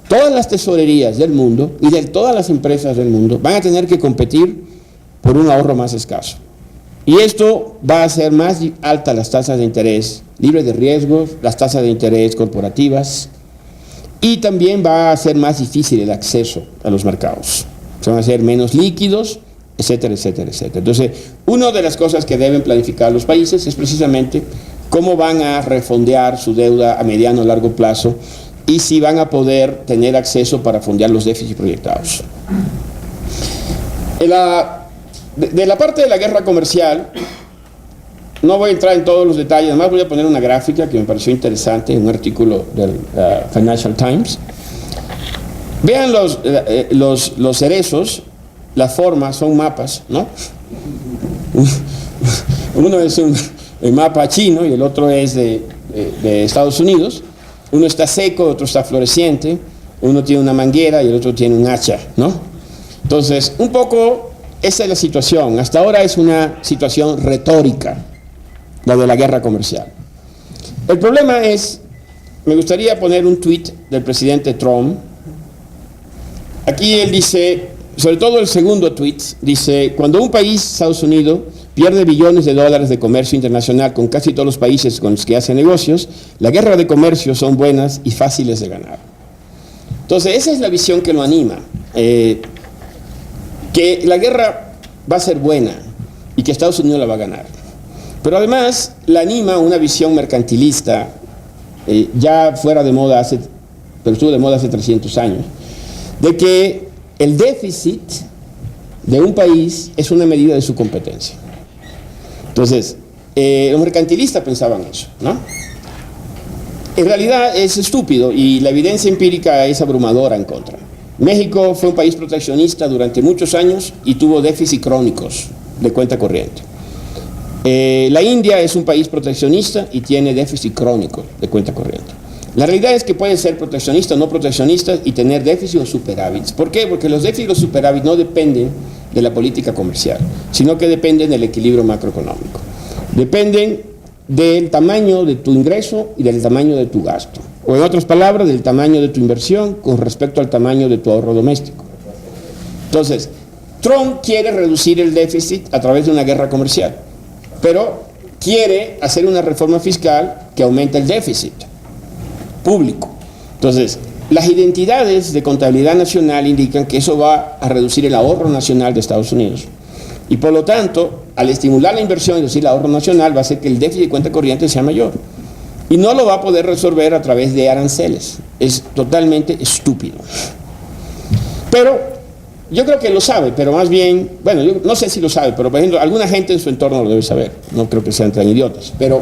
Todas las tesorerías del mundo y de todas las empresas del mundo van a tener que competir por un ahorro más escaso. Y esto va a hacer más altas las tasas de interés libres de riesgos, las tasas de interés corporativas, y también va a hacer más difícil el acceso a los mercados. Se van a hacer menos líquidos, etcétera, etcétera, etcétera. Entonces, una de las cosas que deben planificar los países es precisamente cómo van a refondear su deuda a mediano o largo plazo y si van a poder tener acceso para fondear los déficits proyectados. De la parte de la guerra comercial, no voy a entrar en todos los detalles, además voy a poner una gráfica que me pareció interesante, un artículo del Financial Times. Vean los cerezos, las formas son mapas, ¿no? Uno es un mapa chino y el otro es de Estados Unidos. Uno está seco, otro está floreciente, uno tiene una manguera y el otro tiene un hacha, ¿no? Entonces, un poco esa es la situación. Hasta ahora es una situación retórica, la de la guerra comercial. El problema es, me gustaría poner un tuit del presidente Trump. Aquí él dice, sobre todo el segundo tuit, dice, cuando un país, Estados Unidos, pierde billones de dólares de comercio internacional con casi todos los países con los que hace negocios, la guerra de comercio son buenas y fáciles de ganar. Entonces, esa es la visión que lo anima, que la guerra va a ser buena y que Estados Unidos la va a ganar. Pero además, la anima una visión mercantilista, ya fuera de moda pero estuvo de moda hace 300 años, de que el déficit de un país es una medida de su competencia. Entonces, los mercantilistas pensaban eso, ¿no? En realidad es estúpido y la evidencia empírica es abrumadora en contra. México fue un país proteccionista durante muchos años y tuvo déficits crónicos de cuenta corriente. La India es un país proteccionista y tiene déficit crónico de cuenta corriente. La realidad es que puede ser proteccionista o no proteccionista y tener déficit o superávits. ¿Por qué? Porque los déficits y los superávits no dependen de la política comercial, sino que dependen del equilibrio macroeconómico. Dependen del tamaño de tu ingreso y del tamaño de tu gasto. O en otras palabras, del tamaño de tu inversión con respecto al tamaño de tu ahorro doméstico. Entonces, Trump quiere reducir el déficit a través de una guerra comercial, pero quiere hacer una reforma fiscal que aumente el déficit público. Entonces, las identidades de contabilidad nacional indican que eso va a reducir el ahorro nacional de Estados Unidos. Y por lo tanto, al estimular la inversión y reducir el ahorro nacional, va a hacer que el déficit de cuenta corriente sea mayor. Y no lo va a poder resolver a través de aranceles. Es totalmente estúpido. Pero yo creo que lo sabe, pero más bien, bueno, yo no sé si lo sabe, pero por ejemplo, alguna gente en su entorno lo debe saber. No creo que sean tan idiotas. Pero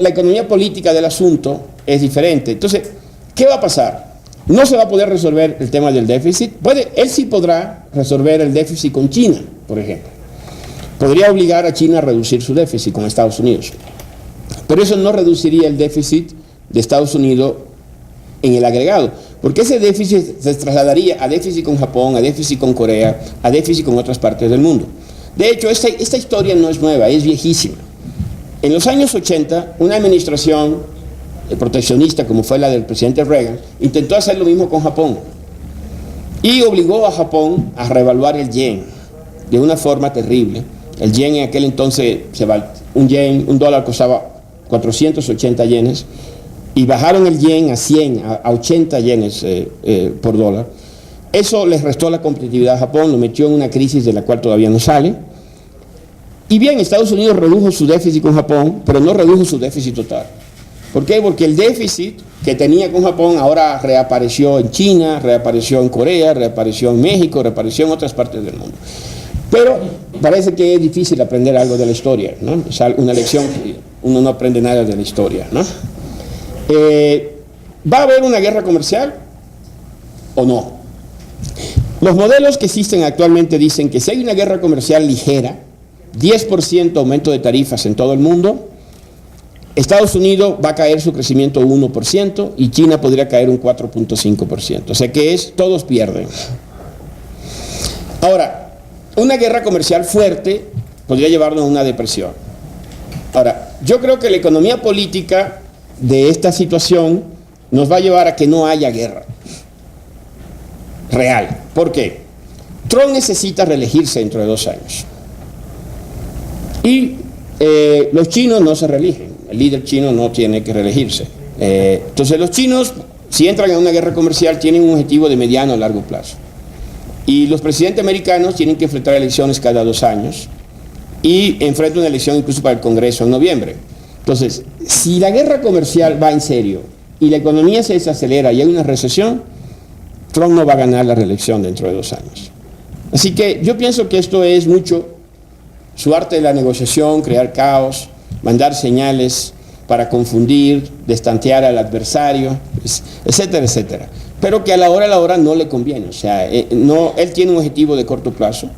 la economía política del asunto es diferente. Entonces, ¿qué va a pasar? No se va a poder resolver el tema del déficit. Él sí podrá resolver el déficit con China, por ejemplo. Podría obligar a China a reducir su déficit con Estados Unidos. Pero eso no reduciría el déficit de Estados Unidos en el agregado, porque ese déficit se trasladaría a déficit con Japón, a déficit con Corea, a déficit con otras partes del mundo. De hecho, esta historia no es nueva, es viejísima. En los años 80, una administración proteccionista como fue la del presidente Reagan, intentó hacer lo mismo con Japón y obligó a Japón a revaluar el yen de una forma terrible. El yen en aquel entonces, un dólar costaba 480 yenes y bajaron el yen a 100, a 80 yenes por dólar. Eso les restó la competitividad a Japón, lo metió en una crisis de la cual todavía no sale. Y bien, Estados Unidos redujo su déficit con Japón, pero no redujo su déficit total. ¿Por qué? Porque el déficit que tenía con Japón ahora reapareció en China, reapareció en Corea, reapareció en México, reapareció en otras partes del mundo. Pero parece que es difícil aprender algo de la historia, ¿no? Es una lección que uno no aprende nada de la historia, ¿no? ¿Va a haber una guerra comercial o no? Los modelos que existen actualmente dicen que si hay una guerra comercial ligera, 10% aumento de tarifas en todo el mundo, Estados Unidos va a caer su crecimiento 1% y China podría caer un 4.5%. O sea que todos pierden. Ahora, una guerra comercial fuerte podría llevarnos a una depresión. Ahora, yo creo que la economía política de esta situación nos va a llevar a que no haya guerra real. ¿Por qué? Trump necesita reelegirse dentro de 2 años. Y los chinos no se reeligen. El líder chino no tiene que reelegirse. Entonces los chinos, si entran en una guerra comercial, tienen un objetivo de mediano a largo plazo. Y los presidentes americanos tienen que enfrentar elecciones cada 2 años y enfrentan una elección incluso para el Congreso en noviembre. Entonces, si la guerra comercial va en serio y la economía se desacelera y hay una recesión, Trump no va a ganar la reelección dentro de 2 años. Así que yo pienso que esto es mucho su arte de la negociación, crear caos, mandar señales para confundir, destantear al adversario, etcétera, etcétera. Pero que a la hora no le conviene. O sea, él tiene un objetivo de corto plazo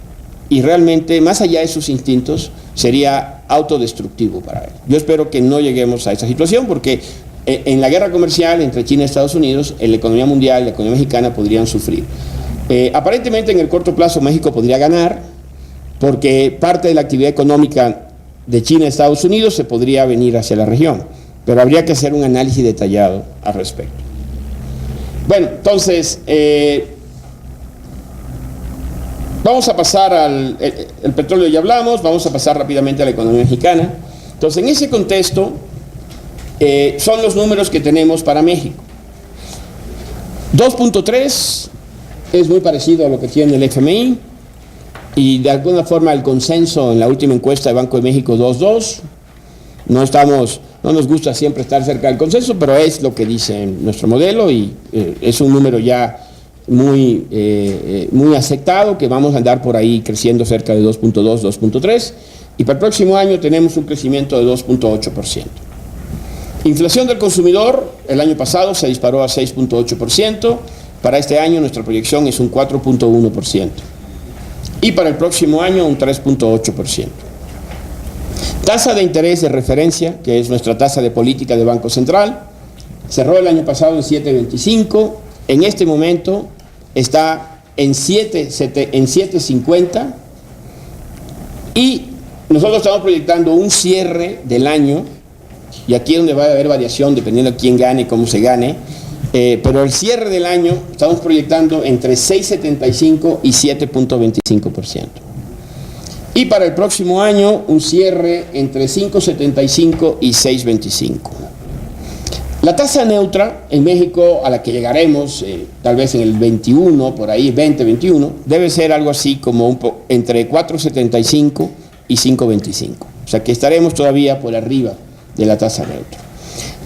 y realmente, más allá de sus instintos, sería autodestructivo para él. Yo espero que no lleguemos a esa situación porque en la guerra comercial entre China y Estados Unidos, la economía mundial, la economía mexicana podrían sufrir. Aparentemente en el corto plazo México podría ganar porque parte de la actividad económica de China y Estados Unidos se podría venir hacia la región, pero habría que hacer un análisis detallado al respecto. Bueno, entonces, vamos a pasar el petróleo ya hablamos, vamos a pasar rápidamente a la economía mexicana. Entonces, en ese contexto, son los números que tenemos para México. 2.3 es muy parecido a lo que tiene el FMI, y de alguna forma el consenso en la última encuesta de Banco de México 2.2. No nos gusta siempre estar cerca del consenso, pero es lo que dice nuestro modelo y es un número ya muy aceptado, que vamos a andar por ahí creciendo cerca de 2.2, 2.3, y para el próximo año tenemos un crecimiento de 2.8%. Inflación del consumidor, el año pasado se disparó a 6.8%, para este año nuestra proyección es un 4.1%. Y para el próximo año un 3.8%. Tasa de interés de referencia, que es nuestra tasa de política de Banco Central, cerró el año pasado en 7.25, en este momento está en 7.50 y nosotros estamos proyectando un cierre del año, y aquí es donde va a haber variación dependiendo de quién gane y cómo se gane, pero el cierre del año estamos proyectando entre 6.75 y 7.25%. Y para el próximo año un cierre entre 5.75 y 6.25. La tasa neutra en México, a la que llegaremos tal vez en el 21, por ahí 2021, debe ser algo así como entre 4.75 y 5.25. O sea que estaremos todavía por arriba de la tasa neutra.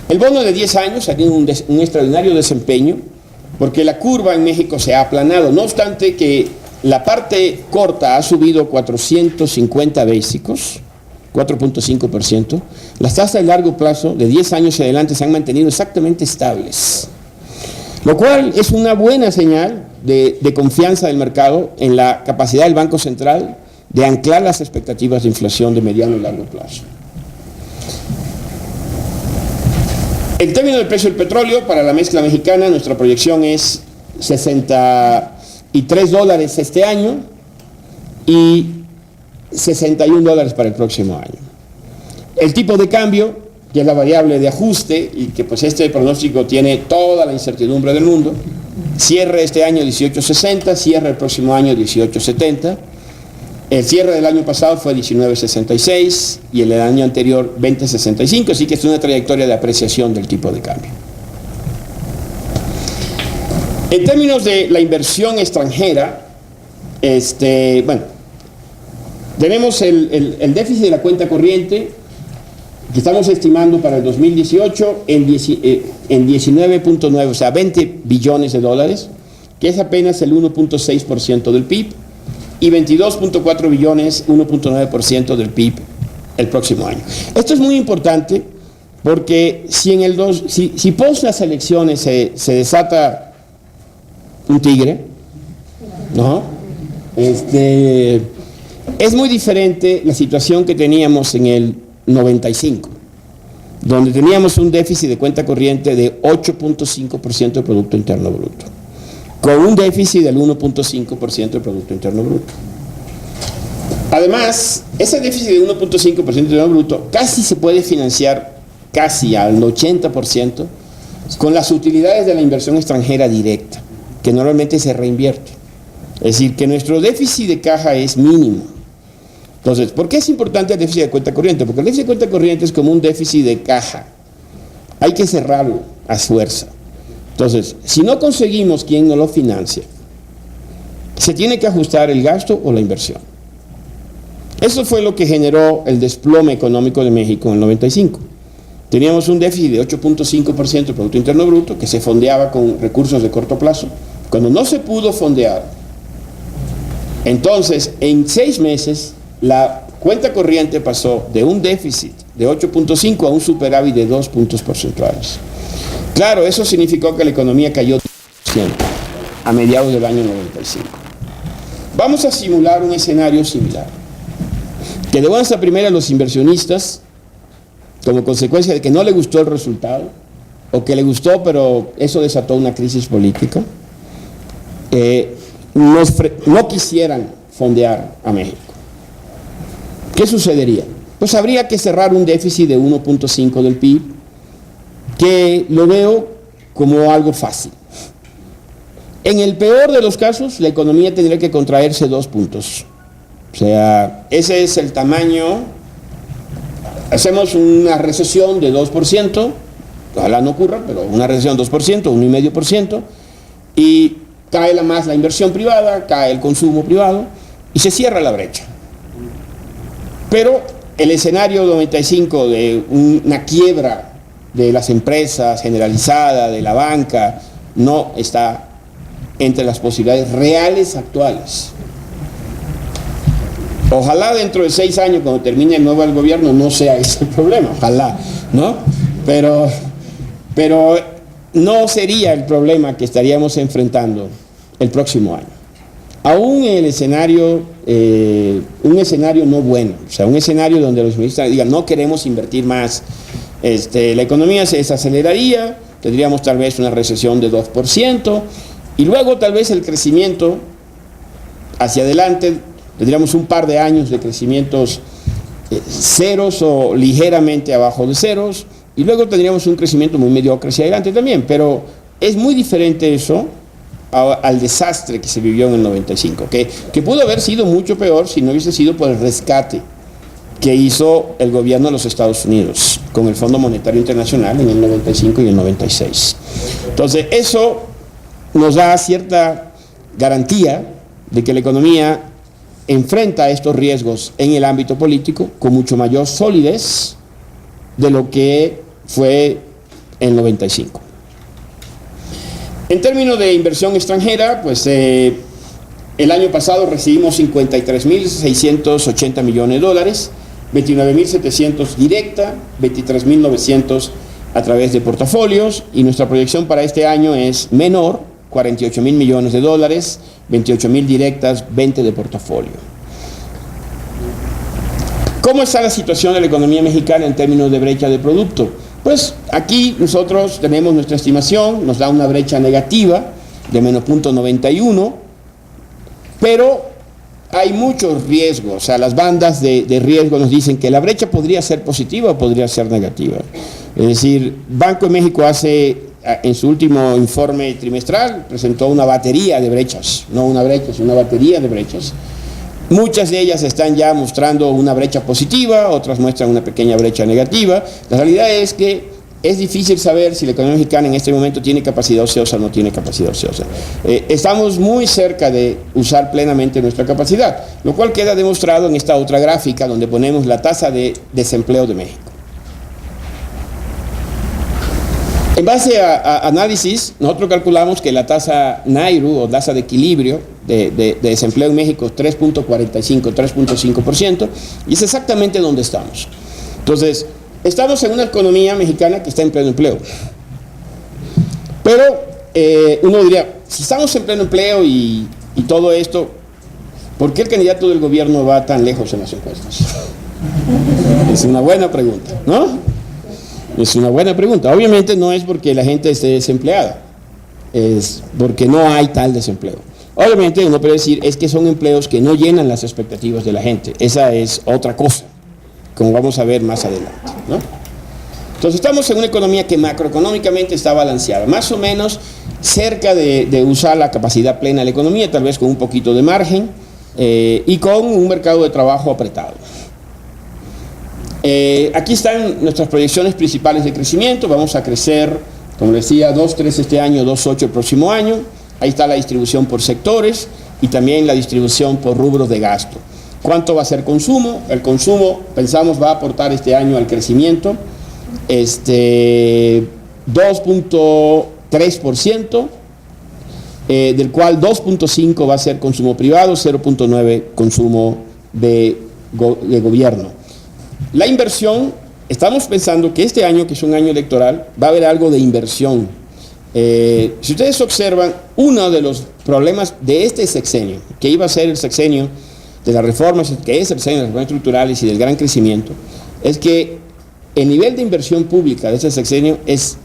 El bono de 10 años ha tenido un extraordinario desempeño porque la curva en México se ha aplanado, no obstante que la parte corta ha subido 450 básicos, 4.5%. Las tasas de largo plazo, de 10 años en adelante, se han mantenido exactamente estables, lo cual es una buena señal de confianza del mercado en la capacidad del Banco Central de anclar las expectativas de inflación de mediano y largo plazo. En términos del precio del petróleo, para la mezcla mexicana, nuestra proyección es $63 este año y $61 para el próximo año. El tipo de cambio, que es la variable de ajuste y que pues este pronóstico tiene toda la incertidumbre del mundo, cierre este año 18.60, cierre el próximo año 18.70. El cierre del año pasado fue 19.66 y el año anterior 20.65, así que es una trayectoria de apreciación del tipo de cambio. En términos de la inversión extranjera, tenemos el déficit de la cuenta corriente que estamos estimando para el 2018 en 19.9, o sea, 20 billones de dólares, que es apenas el 1.6% del PIB, y 22.4 billones, 1.9% del PIB el próximo año. Esto es muy importante porque si post las elecciones se desata un tigre, ¿no? Es muy diferente la situación que teníamos en el 95, donde teníamos un déficit de cuenta corriente de 8.5% del Producto Interno Bruto, con un déficit del 1.5% del Producto Interno Bruto. Además, ese déficit de 1.5% del Interno Bruto casi se puede financiar, casi al 80%, con las utilidades de la inversión extranjera directa, que normalmente se reinvierte. Es decir, que nuestro déficit de caja es mínimo. Entonces, ¿por qué es importante el déficit de cuenta corriente? Porque el déficit de cuenta corriente es como un déficit de caja. Hay que cerrarlo a fuerza. Entonces, si no conseguimos quien nos lo financia, se tiene que ajustar el gasto o la inversión. Eso fue lo que generó el desplome económico de México en el 95. Teníamos un déficit de 8.5% del Producto Interno Bruto que se fondeaba con recursos de corto plazo. Cuando no se pudo fondear, entonces en 6 meses la cuenta corriente pasó de un déficit de 8.5 a un superávit de 2 puntos porcentuales. Claro, eso significó que la economía cayó 10% a mediados del año 95. Vamos a simular un escenario similar. Que de buenas a primeras los inversionistas, como consecuencia de que no le gustó el resultado, o que le gustó pero eso desató una crisis política, no quisieran fondear a México. ¿Qué sucedería? Pues habría que cerrar un déficit de 1.5 del PIB, que lo veo como algo fácil. En el peor de los casos, la economía tendría que contraerse 2 puntos. O sea, ese es el tamaño. Hacemos una recesión de 2%, ojalá no ocurra, pero una recesión de 2%, 1,5%, y cae más la inversión privada, cae el consumo privado, y se cierra la brecha. Pero el escenario 95 de una quiebra de las empresas generalizada, de la banca, no está entre las posibilidades reales actuales. Ojalá dentro de 6 años, cuando termine el nuevo gobierno, no sea ese el problema, ojalá, ¿no? Pero no sería el problema que estaríamos enfrentando el próximo año. Aún en el escenario, un escenario no bueno, o sea, un escenario donde los inversionistas digan, no queremos invertir más, la economía se desaceleraría, tendríamos tal vez una recesión de 2%, y luego tal vez el crecimiento hacia adelante, tendríamos un par de años de crecimientos ceros o ligeramente abajo de ceros, y luego tendríamos un crecimiento muy mediocre hacia adelante también, pero es muy diferente eso al desastre que se vivió en el 95, que pudo haber sido mucho peor si no hubiese sido por el rescate que hizo el gobierno de los Estados Unidos con el Fondo Monetario Internacional en el 95 y el 96. Entonces, eso nos da cierta garantía de que la economía enfrenta estos riesgos en el ámbito político con mucho mayor solidez de lo que fue en el 95. En términos de inversión extranjera, pues el año pasado recibimos 53.680 millones de dólares, 29.700 directa, 23.900 a través de portafolios, y nuestra proyección para este año es menor, 48.000 millones de dólares, 28.000 directas, 20 de portafolio. ¿Cómo está la situación de la economía mexicana en términos de brecha de producto? Pues Pues aquí nosotros tenemos nuestra estimación, nos da una brecha negativa de menos 0.91, pero hay muchos riesgos, o sea, las bandas de riesgo nos dicen que la brecha podría ser positiva o podría ser negativa. Es decir, Banco de México en su último informe trimestral presentó una batería de brechas, no una brecha, sino una batería de brechas. Muchas de ellas están ya mostrando una brecha positiva, otras muestran una pequeña brecha negativa. La realidad es que es difícil saber si la economía mexicana en este momento tiene capacidad ociosa o no tiene capacidad ociosa. Estamos muy cerca de usar plenamente nuestra capacidad, lo cual queda demostrado en esta otra gráfica donde ponemos la tasa de desempleo de México. En base a análisis, nosotros calculamos que la tasa NAIRU o tasa de equilibrio de desempleo en México es 3.45, 3.5%, y es exactamente donde estamos. Entonces, estamos en una economía mexicana que está en pleno empleo. Pero uno diría, si estamos en pleno empleo y todo esto, ¿por qué el candidato del gobierno va tan lejos en las encuestas? Es una buena pregunta, ¿no? Es una buena pregunta. Obviamente no es porque la gente esté desempleada, es porque no hay tal desempleo. Obviamente uno puede decir, es que son empleos que no llenan las expectativas de la gente. Esa es otra cosa, como vamos a ver más adelante, ¿no? Entonces estamos en una economía que macroeconómicamente está balanceada, más o menos cerca de usar la capacidad plena de la economía, tal vez con un poquito de margen, y con un mercado de trabajo apretado. Aquí están nuestras proyecciones principales de crecimiento. Vamos a crecer, como decía, 2.3 este año, 2.8 el próximo año. Ahí está la distribución por sectores y también la distribución por rubros de gasto. ¿Cuánto va a ser consumo? El consumo, pensamos, va a aportar este año al crecimiento 2.3%, del cual 2.5 va a ser consumo privado, 0.9 consumo de gobierno. La inversión, estamos pensando que este año, que es un año electoral, va a haber algo de inversión. Si ustedes observan, uno de los problemas de este sexenio, que iba a ser el sexenio de las reformas, que es el sexenio de las reformas estructurales y del gran crecimiento, es que el nivel de inversión pública de este sexenio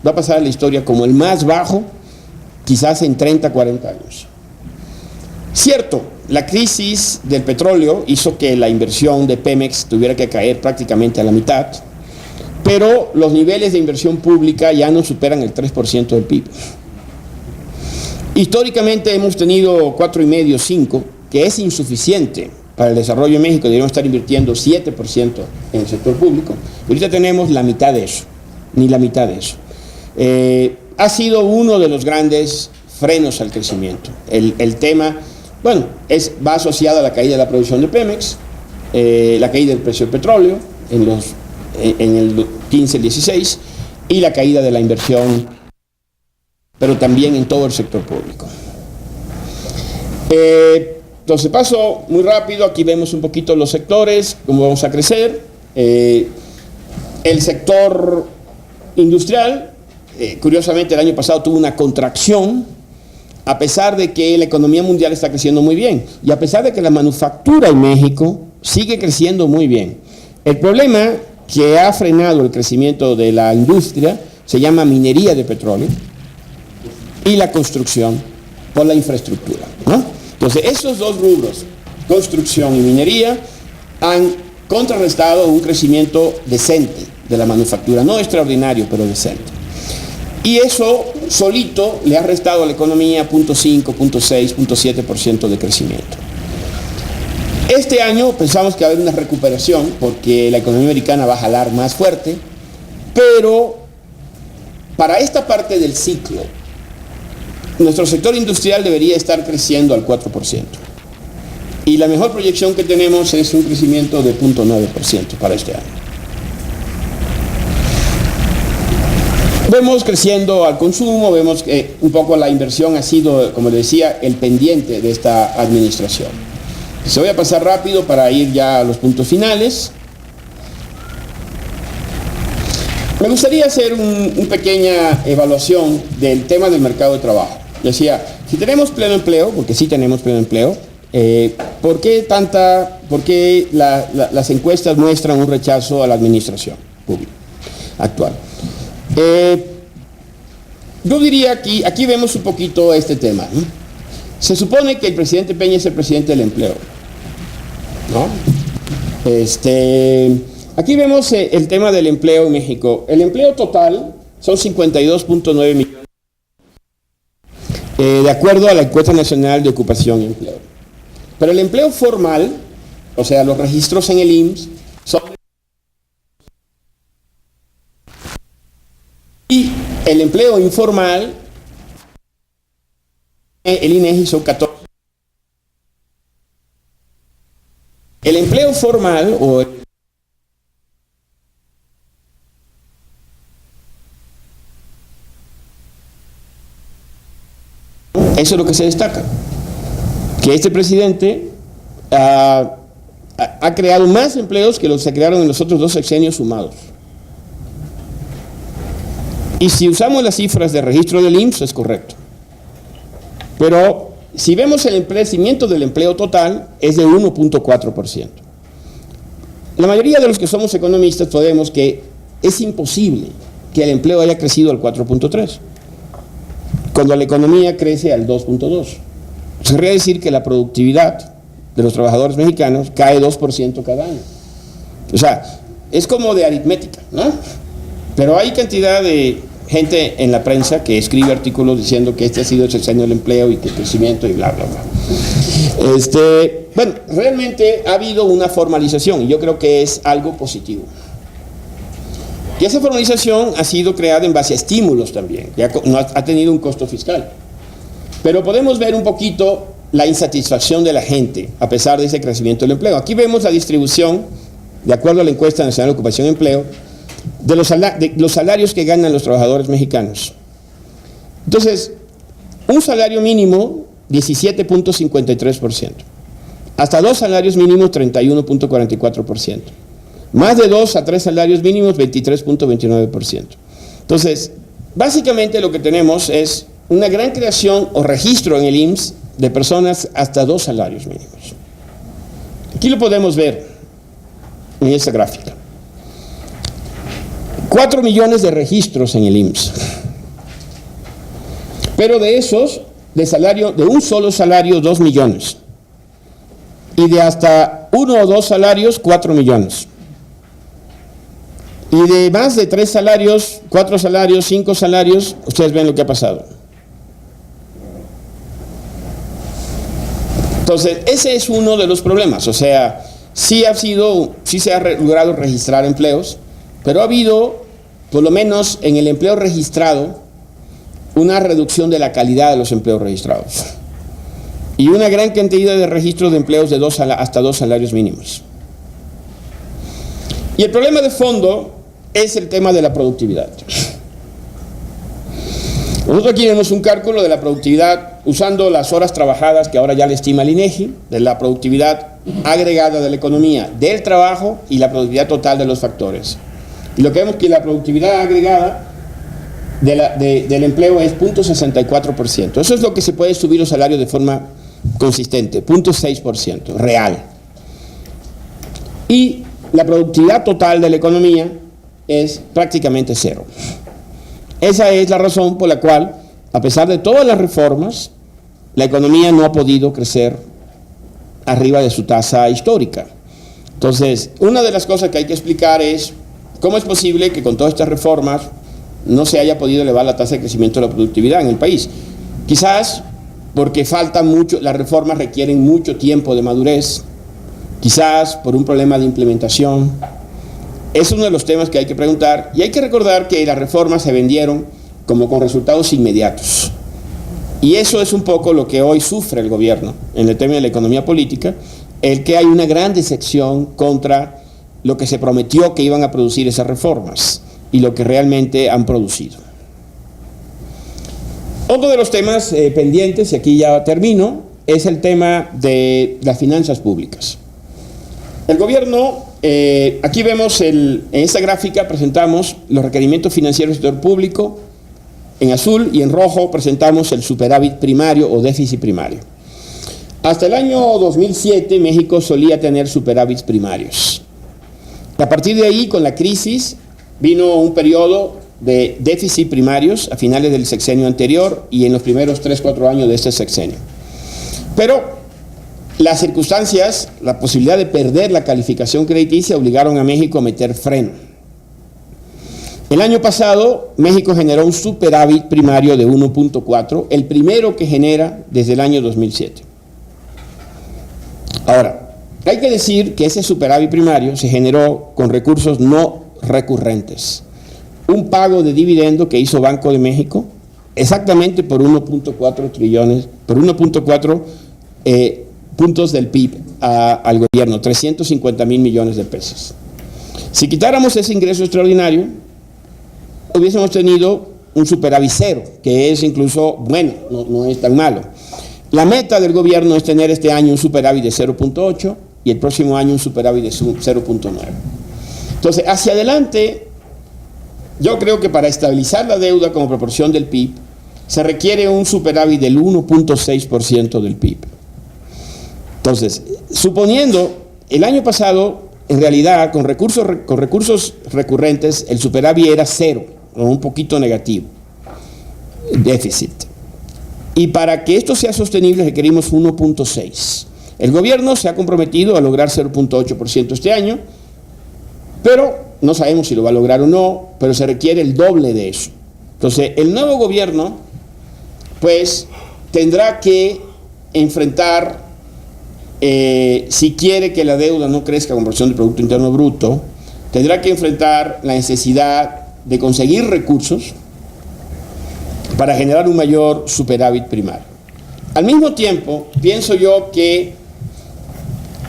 va a pasar a la historia como el más bajo, quizás en 30, 40 años. Cierto, la crisis del petróleo hizo que la inversión de Pemex tuviera que caer prácticamente a la mitad, pero los niveles de inversión pública ya no superan el 3% del PIB. Históricamente hemos tenido 4,5, 5, que es insuficiente para el desarrollo de México. Deberíamos estar invirtiendo 7% en el sector público. Ahorita tenemos la mitad de eso, ni la mitad de eso. Ha sido uno de los grandes frenos al crecimiento. El tema, bueno, va asociado a la caída de la producción de Pemex, la caída del precio del petróleo en el 15, el 16, y la caída de la inversión, pero también en todo el sector público. Entonces paso muy rápido, aquí vemos un poquito los sectores, cómo vamos a crecer. El sector industrial, curiosamente el año pasado tuvo una contracción, a pesar de que la economía mundial está creciendo muy bien, y a pesar de que la manufactura en México sigue creciendo muy bien. El problema que ha frenado el crecimiento de la industria se llama minería de petróleo y la construcción por la infraestructura, ¿no? Entonces, esos dos rubros, construcción y minería, han contrarrestado un crecimiento decente de la manufactura, no extraordinario, pero decente. Y eso solito le ha restado a la economía 0.5, 0.6, 0.7% de crecimiento. Este año pensamos que va a haber una recuperación porque la economía americana va a jalar más fuerte, pero para esta parte del ciclo, nuestro sector industrial debería estar creciendo al 4%. Y la mejor proyección que tenemos es un crecimiento de 0.9% para este año. Vemos creciendo al consumo, vemos que un poco la inversión ha sido, como les decía, el pendiente de esta administración. Se voy a pasar rápido para ir ya a los puntos finales. Me gustaría hacer una pequeña evaluación del tema del mercado de trabajo. Decía, si tenemos pleno empleo, porque sí tenemos pleno empleo, ¿por qué las encuestas muestran un rechazo a la administración pública actual? Yo diría aquí vemos un poquito este tema, ¿no? Se supone que el presidente Peña es el presidente del empleo, ¿no? Aquí vemos el tema del empleo en México. El empleo total son 52.9 millones, de acuerdo a la encuesta nacional de ocupación y empleo. Pero el empleo formal, o sea, los registros en el IMSS, son... Y el empleo informal, el INEGI son 14. El empleo formal o eso es lo que se destaca, que este presidente ha creado más empleos que los que se crearon en los otros 2 sexenios sumados. Y si usamos las cifras de registro del IMSS es correcto. Pero si vemos el crecimiento del empleo total es de 1.4%. La mayoría de los que somos economistas podemos que es imposible que el empleo haya crecido al 4.3%, cuando la economía crece al 2.2%. Se querría decir que la productividad de los trabajadores mexicanos cae 2% cada año. O sea, es como de aritmética, ¿no? Pero hay cantidad de gente en la prensa que escribe artículos diciendo que este ha sido el sexenio del empleo y que el crecimiento y bla, bla, bla. Bueno, realmente ha habido una formalización y yo creo que es algo positivo. Y esa formalización ha sido creada en base a estímulos también, ya no ha tenido un costo fiscal. Pero podemos ver un poquito la insatisfacción de la gente a pesar de ese crecimiento del empleo. Aquí vemos la distribución, de acuerdo a la encuesta nacional de ocupación y empleo, de los salarios que ganan los trabajadores mexicanos. Entonces, un salario mínimo, 17.53%. Hasta 2 salarios mínimos, 31.44%. Más de 2 a 3 salarios mínimos, 23.29%. Entonces, básicamente lo que tenemos es una gran creación o registro en el IMSS de personas hasta 2 salarios mínimos. Aquí lo podemos ver en esta gráfica. 4 millones de registros en el IMSS. Pero de esos, de un solo salario, 2 millones. Y de hasta 1 o 2 salarios, 4 millones. Y de más de 3 salarios, 4 salarios, 5 salarios, ustedes ven lo que ha pasado. Entonces, ese es uno de los problemas. O sea, sí se ha logrado registrar empleos, pero ha habido, por lo menos en el empleo registrado, una reducción de la calidad de los empleos registrados. Y una gran cantidad de registros de empleos de hasta 2 salarios mínimos. Y el problema de fondo es el tema de la productividad. Nosotros aquí vemos un cálculo de la productividad usando las horas trabajadas que ahora ya le estima el INEGI, de la productividad agregada de la economía, del trabajo y la productividad total de los factores. Y lo que vemos que la productividad agregada del empleo es 0.64%. Eso es lo que se puede subir los salarios de forma consistente, 0.6%, real. Y la productividad total de la economía es prácticamente 0. Esa es la razón por la cual, a pesar de todas las reformas, la economía no ha podido crecer arriba de su tasa histórica. Entonces, una de las cosas que hay que explicar es cómo es posible que con todas estas reformas no se haya podido elevar la tasa de crecimiento de la productividad en el país. Quizás porque falta mucho, las reformas requieren mucho tiempo de madurez, quizás por un problema de implementación. Es uno de los temas que hay que preguntar, y hay que recordar que las reformas se vendieron como con resultados inmediatos. Y eso es un poco lo que hoy sufre el gobierno en el tema de la economía política, el que hay una gran decepción contra lo que se prometió que iban a producir esas reformas y lo que realmente han producido. Otro de los temas pendientes, y aquí ya termino, es el tema de las finanzas públicas. El gobierno, aquí vemos, en esta gráfica presentamos los requerimientos financieros del sector público, en azul, y en rojo presentamos el superávit primario o déficit primario. Hasta el año 2007 México solía tener superávits primarios. A partir de ahí, con la crisis, vino un periodo de déficit primarios a finales del sexenio anterior y en los primeros 3-4 años de este sexenio. Pero las circunstancias, la posibilidad de perder la calificación crediticia obligaron a México a meter freno. El año pasado, México generó un superávit primario de 1.4, el primero que genera desde el año 2007. Ahora, hay que decir que ese superávit primario se generó con recursos no recurrentes. Un pago de dividendo que hizo Banco de México, exactamente por 1.4 trillones, por 1.4 puntos del PIB al gobierno, 350,000 millones de pesos. Si quitáramos ese ingreso extraordinario, hubiésemos tenido un superávit cero, que es incluso bueno, no es tan malo. La meta del gobierno es tener este año un superávit de 0.8 y el próximo año un superávit de 0.9. Entonces, hacia adelante, yo creo que para estabilizar la deuda como proporción del PIB, se requiere un superávit del 1.6% del PIB. Entonces, suponiendo, el año pasado, en realidad, con recursos recurrentes, el superávit era cero, o un poquito negativo, déficit. Y para que esto sea sostenible requerimos 1.6. El gobierno se ha comprometido a lograr 0.8% este año, pero no sabemos si lo va a lograr o no, pero se requiere el doble de eso. Entonces, el nuevo gobierno, pues, tendrá que enfrentar, si quiere que la deuda no crezca con proporción del Producto Interno Bruto, tendrá que enfrentar la necesidad de conseguir recursos para generar un mayor superávit primario. Al mismo tiempo, pienso yo que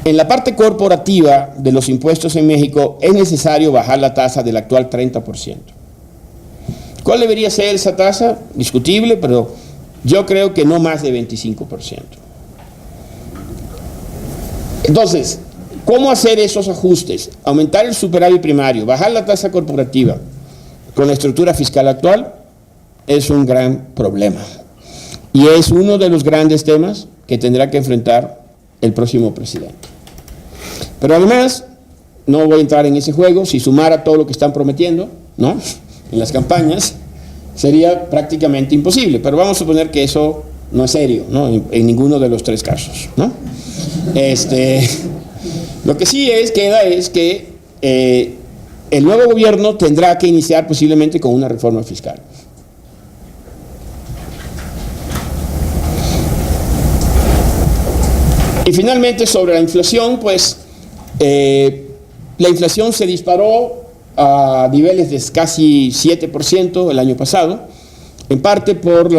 en la parte corporativa de los impuestos en México es necesario bajar la tasa del actual 30%. ¿Cuál debería ser esa tasa? Discutible, pero yo creo que no más de 25%. Entonces, ¿cómo hacer esos ajustes? Aumentar el superávit primario, bajar la tasa corporativa con la estructura fiscal actual es un gran problema. Y es uno de los grandes temas que tendrá que enfrentar el próximo presidente. Pero además, no voy a entrar en ese juego, si sumara todo lo que están prometiendo, ¿no?, en las campañas, sería prácticamente imposible. Pero vamos a suponer que eso no es serio, ¿no?, en ninguno de los tres casos, ¿no? Lo que sí queda es que el nuevo gobierno tendrá que iniciar posiblemente con una reforma fiscal. Y finalmente, sobre la inflación, pues la inflación se disparó a niveles de casi 7% el año pasado, en parte por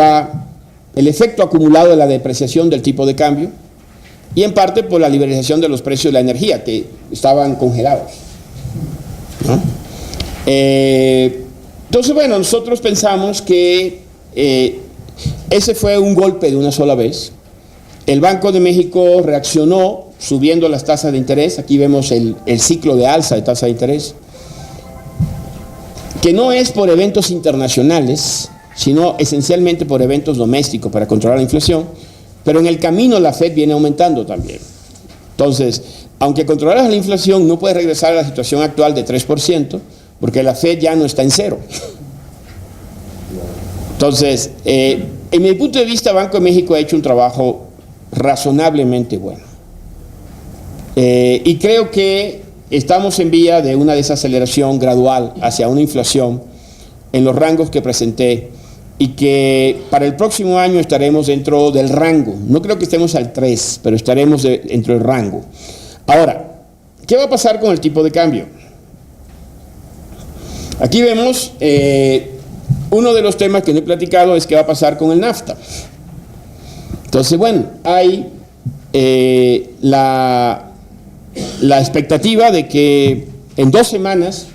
el efecto acumulado de la depreciación del tipo de cambio y en parte por la liberalización de los precios de la energía, que estaban congelados, ¿no? Entonces, bueno, nosotros pensamos que ese fue un golpe de una sola vez. El Banco de México reaccionó subiendo las tasas de interés. Aquí vemos el ciclo de alza de tasa de interés, que no es por eventos internacionales, sino esencialmente por eventos domésticos para controlar la inflación, pero en el camino la Fed viene aumentando también. Entonces, aunque controlaras la inflación, no puedes regresar a la situación actual de 3%, porque la Fed ya no está en cero. Entonces, en mi punto de vista, Banco de México ha hecho un trabajo razonablemente bueno. Y creo que estamos en vía de una desaceleración gradual hacia una inflación en los rangos que presenté y que para el próximo año estaremos dentro del rango. No creo que estemos al 3, pero estaremos dentro del rango. Ahora, ¿qué va a pasar con el tipo de cambio? Aquí vemos uno de los temas que no he platicado es qué va a pasar con el NAFTA. Entonces, bueno, hay la expectativa de que en 2 semanas,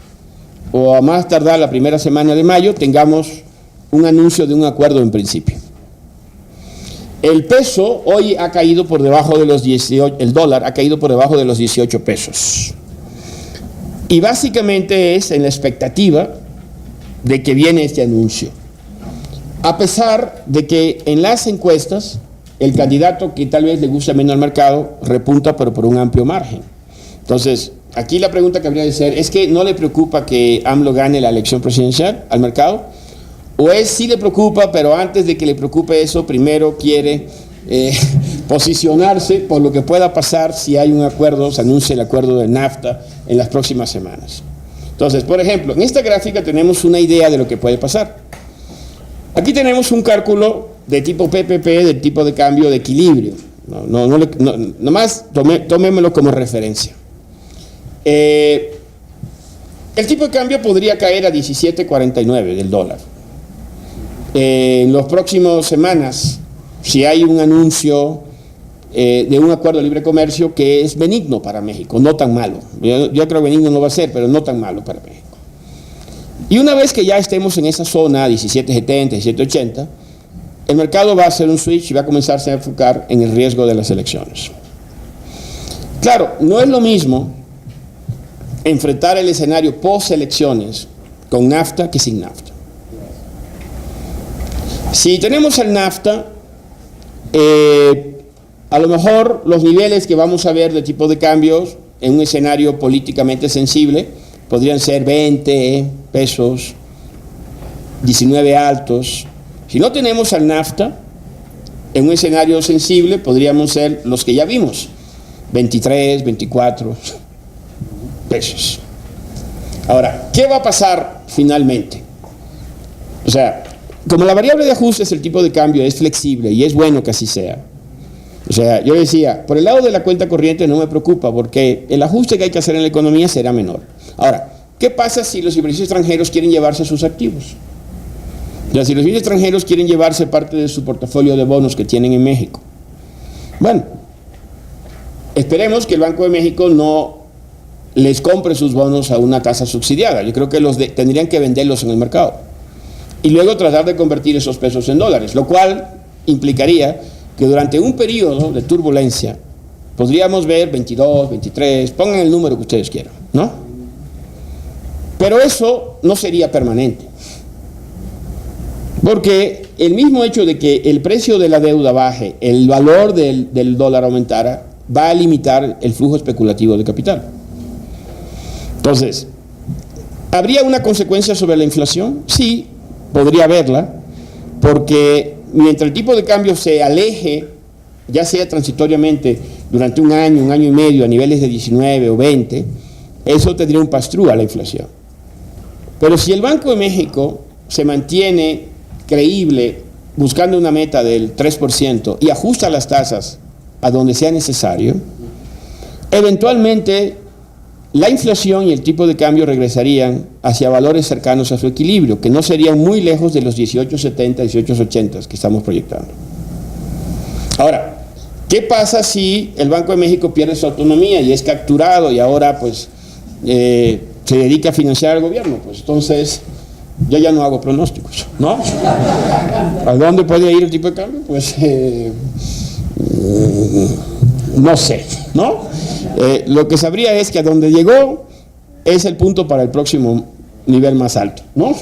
o a más tardar la primera semana de mayo, tengamos un anuncio de un acuerdo en principio. El peso hoy ha caído por debajo de los 18, el dólar ha caído por debajo de los 18 pesos. Y básicamente es en la expectativa de que viene este anuncio. A pesar de que en las encuestas, el candidato que tal vez le gusta menos al mercado repunta, pero por un amplio margen. Entonces, aquí la pregunta que habría de ser, ¿es que no le preocupa que AMLO gane la elección presidencial al mercado? ¿O es sí le preocupa, pero antes de que le preocupe eso, primero quiere posicionarse por lo que pueda pasar si hay un acuerdo, se anuncia el acuerdo de NAFTA en las próximas semanas? Entonces, por ejemplo, en esta gráfica tenemos una idea de lo que puede pasar. Aquí tenemos un cálculo de tipo PPP, del tipo de cambio de equilibrio. Nomás tomémoslo como referencia. El tipo de cambio podría caer a 17.49 del dólar. En las próximas semanas, si hay un anuncio de un acuerdo de libre comercio que es benigno para México, no tan malo. Yo creo que benigno no va a ser, pero no tan malo para México. Y una vez que ya estemos en esa zona, 17.70, 17.80, el mercado va a hacer un switch y va a comenzarse a enfocar en el riesgo de las elecciones. Claro, no es lo mismo enfrentar el escenario post-elecciones con NAFTA que sin NAFTA. Si tenemos el NAFTA, a lo mejor los niveles que vamos a ver de tipo de cambios en un escenario políticamente sensible podrían ser 20 pesos, 19 altos. Si no tenemos al NAFTA, en un escenario sensible podríamos ser los que ya vimos, 23, 24 pesos. Ahora, ¿qué va a pasar finalmente? O sea, como la variable de ajuste es el tipo de cambio, es flexible y es bueno que así sea. O sea, yo decía, por el lado de la cuenta corriente no me preocupa porque el ajuste que hay que hacer en la economía será menor. Ahora, ¿qué pasa si los inversionistas extranjeros quieren llevarse sus activos? O sea, si los inversionistas extranjeros quieren llevarse parte de su portafolio de bonos que tienen en México. Bueno, esperemos que el Banco de México no les compre sus bonos a una tasa subsidiada. Yo creo que tendrían que venderlos en el mercado. Y luego tratar de convertir esos pesos en dólares, lo cual implicaría que durante un periodo de turbulencia podríamos ver 22, 23, pongan el número que ustedes quieran, ¿no? Pero eso no sería permanente. Porque el mismo hecho de que el precio de la deuda baje, el valor del dólar aumentara, va a limitar el flujo especulativo de capital. Entonces, ¿habría una consecuencia sobre la inflación? Sí, podría haberla, porque mientras el tipo de cambio se aleje, ya sea transitoriamente durante un año y medio a niveles de 19 o 20, eso tendría un pass-through a la inflación. Pero si el Banco de México se mantiene creíble buscando una meta del 3% y ajusta las tasas a donde sea necesario, eventualmente la inflación y el tipo de cambio regresarían hacia valores cercanos a su equilibrio, que no serían muy lejos de los 18.70, 18.80 que estamos proyectando. Ahora, ¿qué pasa si el Banco de México pierde su autonomía y es capturado y ahora pues se dedica a financiar al gobierno? Pues entonces yo ya no hago pronósticos, ¿no? ¿A dónde puede ir el tipo de cambio? Pues no sé, ¿no? Lo que sabría es que a donde llegó es el punto para el próximo nivel más alto, ¿no?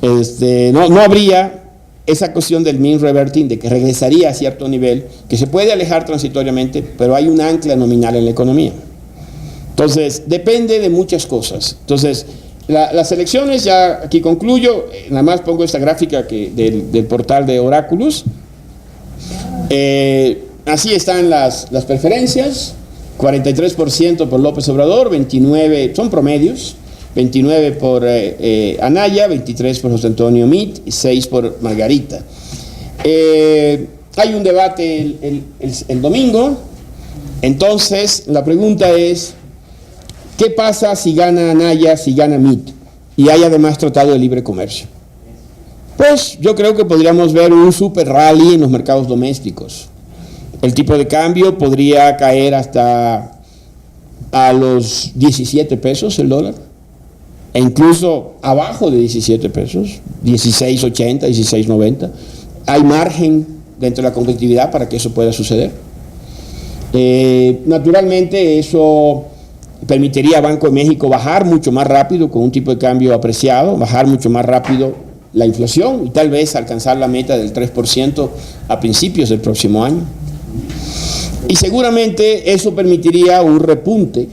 No habría esa cuestión del mean reverting, de que regresaría a cierto nivel, que se puede alejar transitoriamente, pero hay un ancla nominal en la economía. Entonces, depende de muchas cosas. Entonces, las elecciones, ya aquí concluyo, nada más pongo esta gráfica del portal de Oráculos. Así están las preferencias, 43% por López Obrador, 29, son promedios, 29 por Anaya, 23 por José Antonio Meade y 6 por Margarita. Hay un debate el domingo, entonces la pregunta es, ¿qué pasa si gana Anaya, si gana Meade? Y hay además tratado de libre comercio. Pues yo creo que podríamos ver un super rally en los mercados domésticos. El tipo de cambio podría caer hasta a los 17 pesos el dólar, e incluso abajo de 17 pesos, 16.80, 16.90. Hay margen dentro de la competitividad para que eso pueda suceder. Naturalmente eso permitiría a Banco de México bajar mucho más rápido con un tipo de cambio apreciado, bajar mucho más rápido la inflación y tal vez alcanzar la meta del 3% a principios del próximo año. Y seguramente eso permitiría un repunte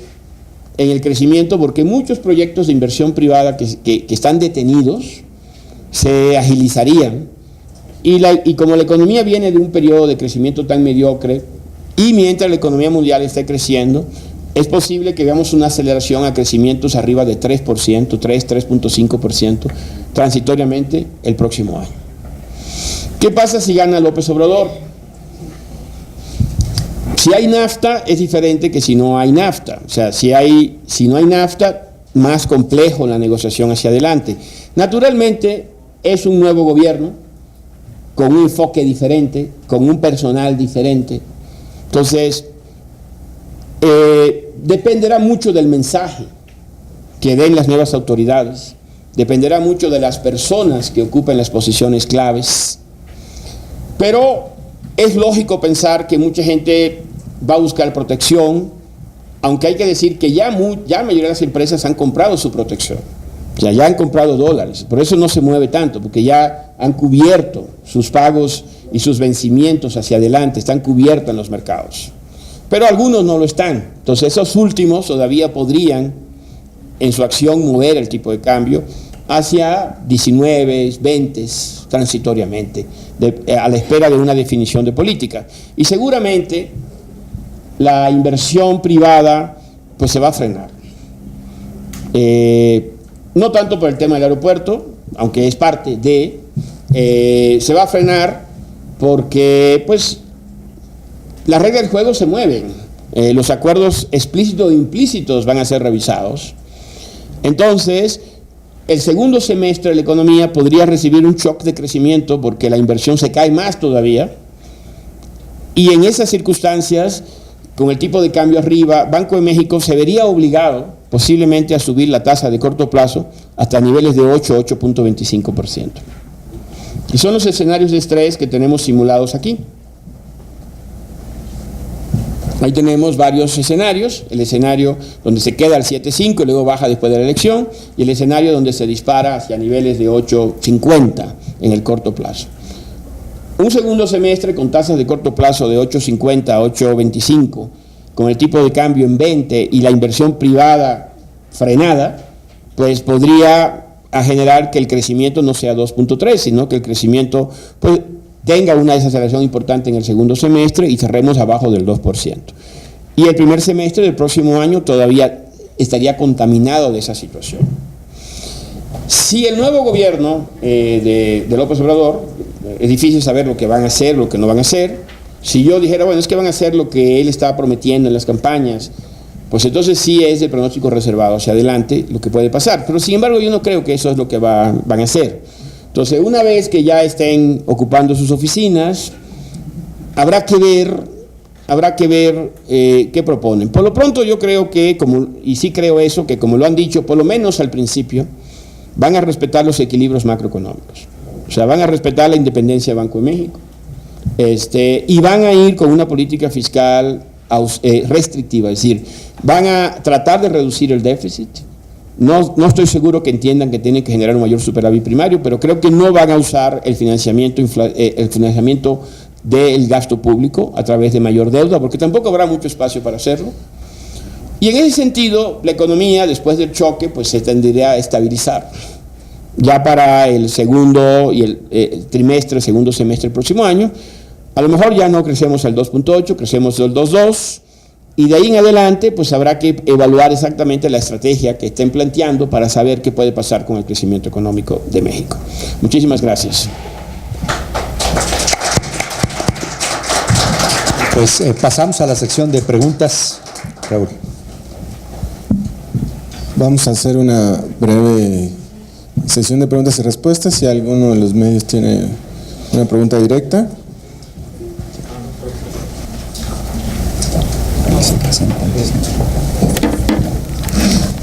en el crecimiento porque muchos proyectos de inversión privada que están detenidos se agilizarían y como la economía viene de un periodo de crecimiento tan mediocre y mientras la economía mundial esté creciendo, es posible que veamos una aceleración a crecimientos arriba de 3%, 3.5% transitoriamente el próximo año. ¿Qué pasa si gana López Obrador? Si hay NAFTA es diferente que si no hay NAFTA. O sea, si no hay NAFTA, más complejo la negociación hacia adelante. Naturalmente es un nuevo gobierno con un enfoque diferente, con un personal diferente. Entonces, dependerá mucho del mensaje que den las nuevas autoridades, dependerá mucho de las personas que ocupen las posiciones claves, pero es lógico pensar que mucha gente va a buscar protección, aunque hay que decir que ya la mayoría de las empresas han comprado su protección, o sea, ya han comprado dólares, por eso no se mueve tanto, porque ya han cubierto sus pagos y sus vencimientos hacia adelante, están cubiertos en los mercados. Pero algunos no lo están. Entonces esos últimos todavía podrían en su acción mover el tipo de cambio hacia 19, 20 transitoriamente, a la espera de una definición de política. Y seguramente la inversión privada pues se va a frenar. No tanto por el tema del aeropuerto, aunque es parte de, se va a frenar porque pues las reglas del juego se mueven, los acuerdos explícitos e implícitos van a ser revisados. Entonces, el segundo semestre de la economía podría recibir un shock de crecimiento porque la inversión se cae más todavía. Y en esas circunstancias, con el tipo de cambio arriba, Banco de México se vería obligado posiblemente a subir la tasa de corto plazo hasta niveles de 8.25%. Y son los escenarios de estrés que tenemos simulados aquí. Ahí tenemos varios escenarios, el escenario donde se queda al 7.5 y luego baja después de la elección, y el escenario donde se dispara hacia niveles de 8.50 en el corto plazo. Un segundo semestre con tasas de corto plazo de 8.50 a 8.25, con el tipo de cambio en 20 y la inversión privada frenada, pues podría generar que el crecimiento no sea 2.3, sino que el crecimiento pues, tenga una desaceleración importante en el segundo semestre y cerremos abajo del 2%. Y el primer semestre del próximo año todavía estaría contaminado de esa situación. Si el nuevo gobierno de López Obrador, es difícil saber lo que van a hacer, lo que no van a hacer, si yo dijera, bueno, es que van a hacer lo que él estaba prometiendo en las campañas, pues entonces sí es de pronóstico reservado hacia adelante lo que puede pasar. Pero sin embargo yo no creo que eso es lo que van a hacer. Entonces, una vez que ya estén ocupando sus oficinas, habrá que ver qué proponen. Por lo pronto yo creo que, y sí creo eso, que como lo han dicho, por lo menos al principio, van a respetar los equilibrios macroeconómicos. O sea, van a respetar la independencia del Banco de México. Y van a ir con una política fiscal restrictiva, es decir, van a tratar de reducir el déficit. No estoy seguro que entiendan que tienen que generar un mayor superávit primario, pero creo que no van a usar el financiamiento del gasto público a través de mayor deuda, porque tampoco habrá mucho espacio para hacerlo. Y en ese sentido, la economía, después del choque, pues se tendría a estabilizar. Ya para el segundo y el segundo semestre del próximo año, a lo mejor ya no crecemos al 2.8, crecemos al 2.2, y de ahí en adelante, pues habrá que evaluar exactamente la estrategia que estén planteando para saber qué puede pasar con el crecimiento económico de México. Muchísimas gracias. Pues pasamos a la sección de preguntas. Raúl. Vamos a hacer una breve sesión de preguntas y respuestas. Si alguno de los medios tiene una pregunta directa.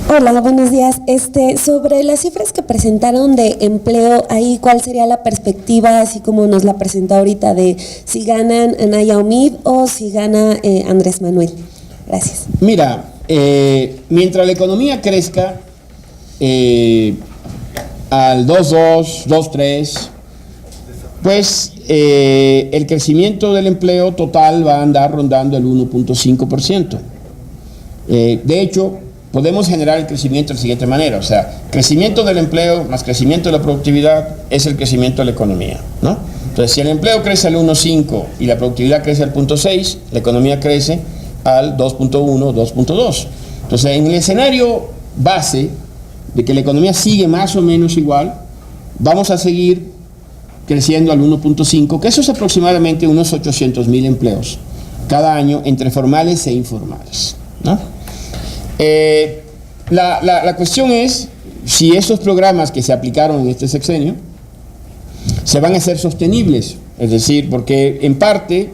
Hola, buenos días. Sobre las cifras que presentaron de empleo, ahí cuál sería la perspectiva, así como nos la presentó ahorita, de si ganan Anaya Omid o si gana Andrés Manuel. Gracias. Mira, mientras la economía crezca al 2.2, 2.3, pues el crecimiento del empleo total va a andar rondando el 1.5%. De hecho, podemos generar el crecimiento de la siguiente manera, o sea, crecimiento del empleo más crecimiento de la productividad es el crecimiento de la economía, ¿no? Entonces, si el empleo crece al 1.5 y la productividad crece al 0.6, la economía crece al 2.1, 2.2. Entonces, en el escenario base de que la economía sigue más o menos igual, vamos a seguir creciendo al 1.5, que eso es aproximadamente unos 800,000 empleos cada año entre formales e informales, ¿no? La cuestión es si esos programas que se aplicaron en este sexenio se van a ser sostenibles, es decir, porque en parte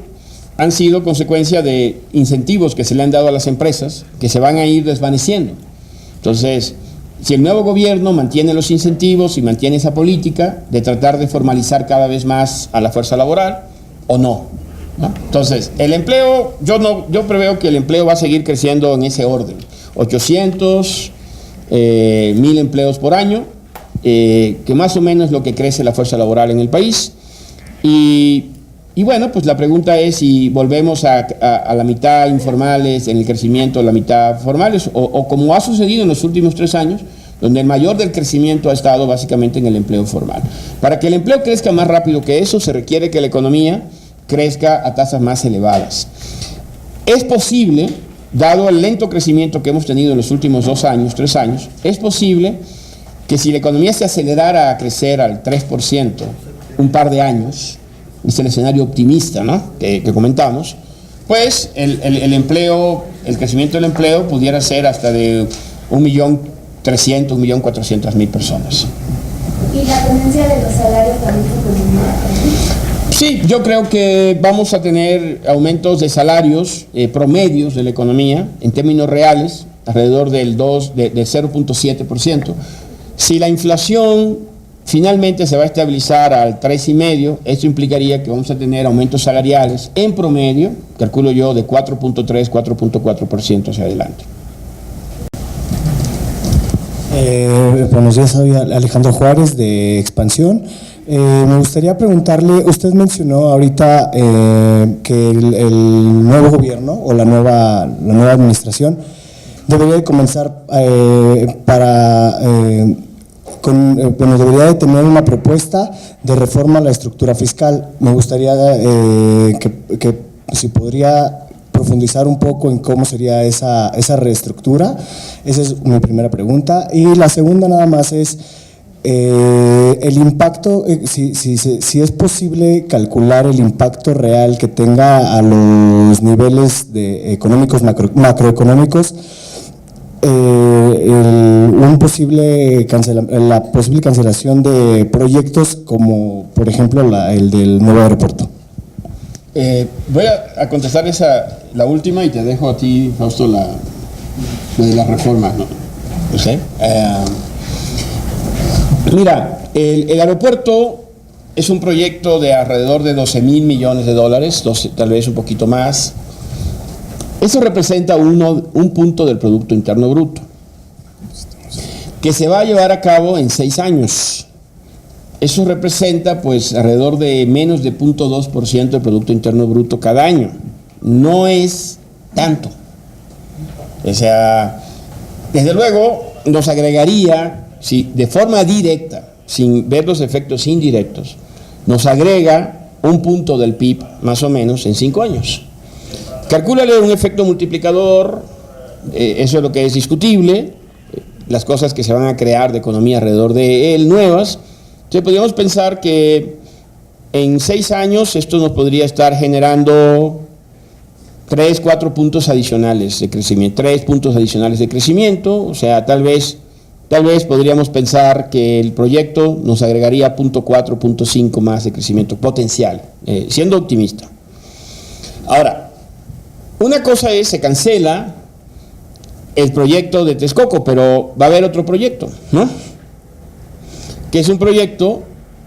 han sido consecuencia de incentivos que se le han dado a las empresas que se van a ir desvaneciendo. Entonces, si el nuevo gobierno mantiene los incentivos y mantiene esa política de tratar de formalizar cada vez más a la fuerza laboral o no, ¿no? Entonces, el empleo, yo preveo que el empleo va a seguir creciendo en ese orden, 800,000 empleos por año, que más o menos es lo que crece la fuerza laboral en el país. Y bueno, pues la pregunta es si volvemos a la mitad informales en el crecimiento, la mitad formales, o como ha sucedido en los últimos 3 años, donde el mayor del crecimiento ha estado básicamente en el empleo formal. Para que el empleo crezca más rápido que eso, se requiere que la economía crezca a tasas más elevadas. Es posible, dado el lento crecimiento que hemos tenido en los últimos 2 años, 3 años, es posible que si la economía se acelerara a crecer al 3% un par de años, es el escenario optimista, ¿no?, que comentamos, pues el empleo, el crecimiento del empleo pudiera ser hasta de 1.300.000, 1.400.000 personas. ¿Y la tendencia de los salarios también se continúa? Sí, yo creo que vamos a tener aumentos de salarios promedios de la economía en términos reales, alrededor del 0.7%. Si la inflación finalmente se va a estabilizar al 3,5%, esto implicaría que vamos a tener aumentos salariales en promedio, calculo yo, de 4.3, 4.4% hacia adelante. Buenos días, soy Alejandro Juárez de Expansión. Me gustaría preguntarle, usted mencionó ahorita que el nuevo gobierno o la nueva administración debería de comenzar debería de tener una propuesta de reforma a la estructura fiscal. Me gustaría que si podría profundizar un poco en cómo sería esa reestructura. Esa es mi primera pregunta. Y la segunda nada más es el impacto, si es posible calcular el impacto real que tenga a los niveles económicos, macroeconómicos, la posible cancelación de proyectos como por ejemplo el del nuevo aeropuerto. Voy a contestar la última y te dejo a ti, Fausto, la de las reformas, ¿no? ¿Sí? Mira, el aeropuerto es un proyecto de alrededor de $12,000 millones, tal vez un poquito más. Eso representa un punto del Producto Interno Bruto, que se va a llevar a cabo en 6 años. Eso representa pues alrededor de menos de 0.2% del Producto Interno Bruto cada año. No es tanto. O sea, desde luego nos agregaría, si de forma directa, sin ver los efectos indirectos, nos agrega un punto del PIB más o menos en 5 años. Calcúlale un efecto multiplicador, eso es lo que es discutible, las cosas que se van a crear de economía alrededor de él, nuevas. Entonces podríamos pensar que en 6 años esto nos podría estar generando 3, 4 puntos adicionales de crecimiento, 3 puntos adicionales de crecimiento, o sea, tal vez podríamos pensar que el proyecto nos agregaría 0.4, 0.5 más de crecimiento potencial, siendo optimista. Ahora, una cosa es, se cancela el proyecto de Texcoco, pero va a haber otro proyecto, ¿no?, que es un proyecto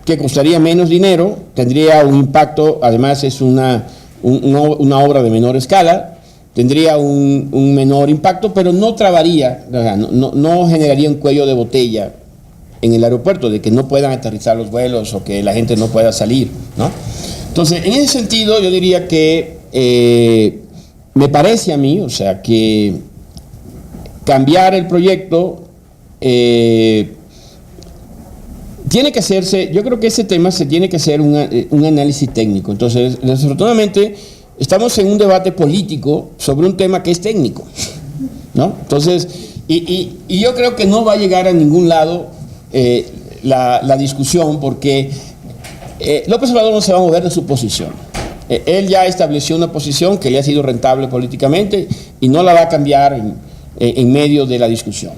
que costaría menos dinero, tendría un impacto, además es una obra de menor escala, tendría un menor impacto, pero no trabaría, no generaría un cuello de botella en el aeropuerto, de que no puedan aterrizar los vuelos o que la gente no pueda salir, ¿no? Entonces, en ese sentido, yo diría que me parece a mí, o sea, que cambiar el proyecto, tiene que hacerse, yo creo que ese tema se tiene que hacer un análisis técnico. Entonces, desafortunadamente, estamos en un debate político sobre un tema que es técnico, ¿no? Entonces, y yo creo que no va a llegar a ningún lado la discusión, porque López Obrador no se va a mover de su posición. Él ya estableció una posición que le ha sido rentable políticamente y no la va a cambiar en medio de la discusión.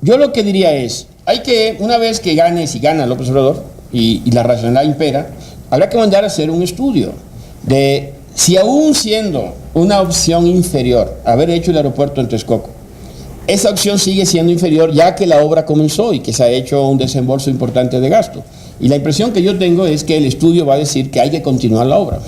Yo lo que diría es, hay que, una vez que gane, si gana López Obrador y la racionalidad impera, habrá que mandar a hacer un estudio de si, aún siendo una opción inferior haber hecho el aeropuerto en Texcoco, esa opción sigue siendo inferior ya que la obra comenzó y que se ha hecho un desembolso importante de gasto. Y la impresión que yo tengo es que el estudio va a decir que hay que continuar la obra.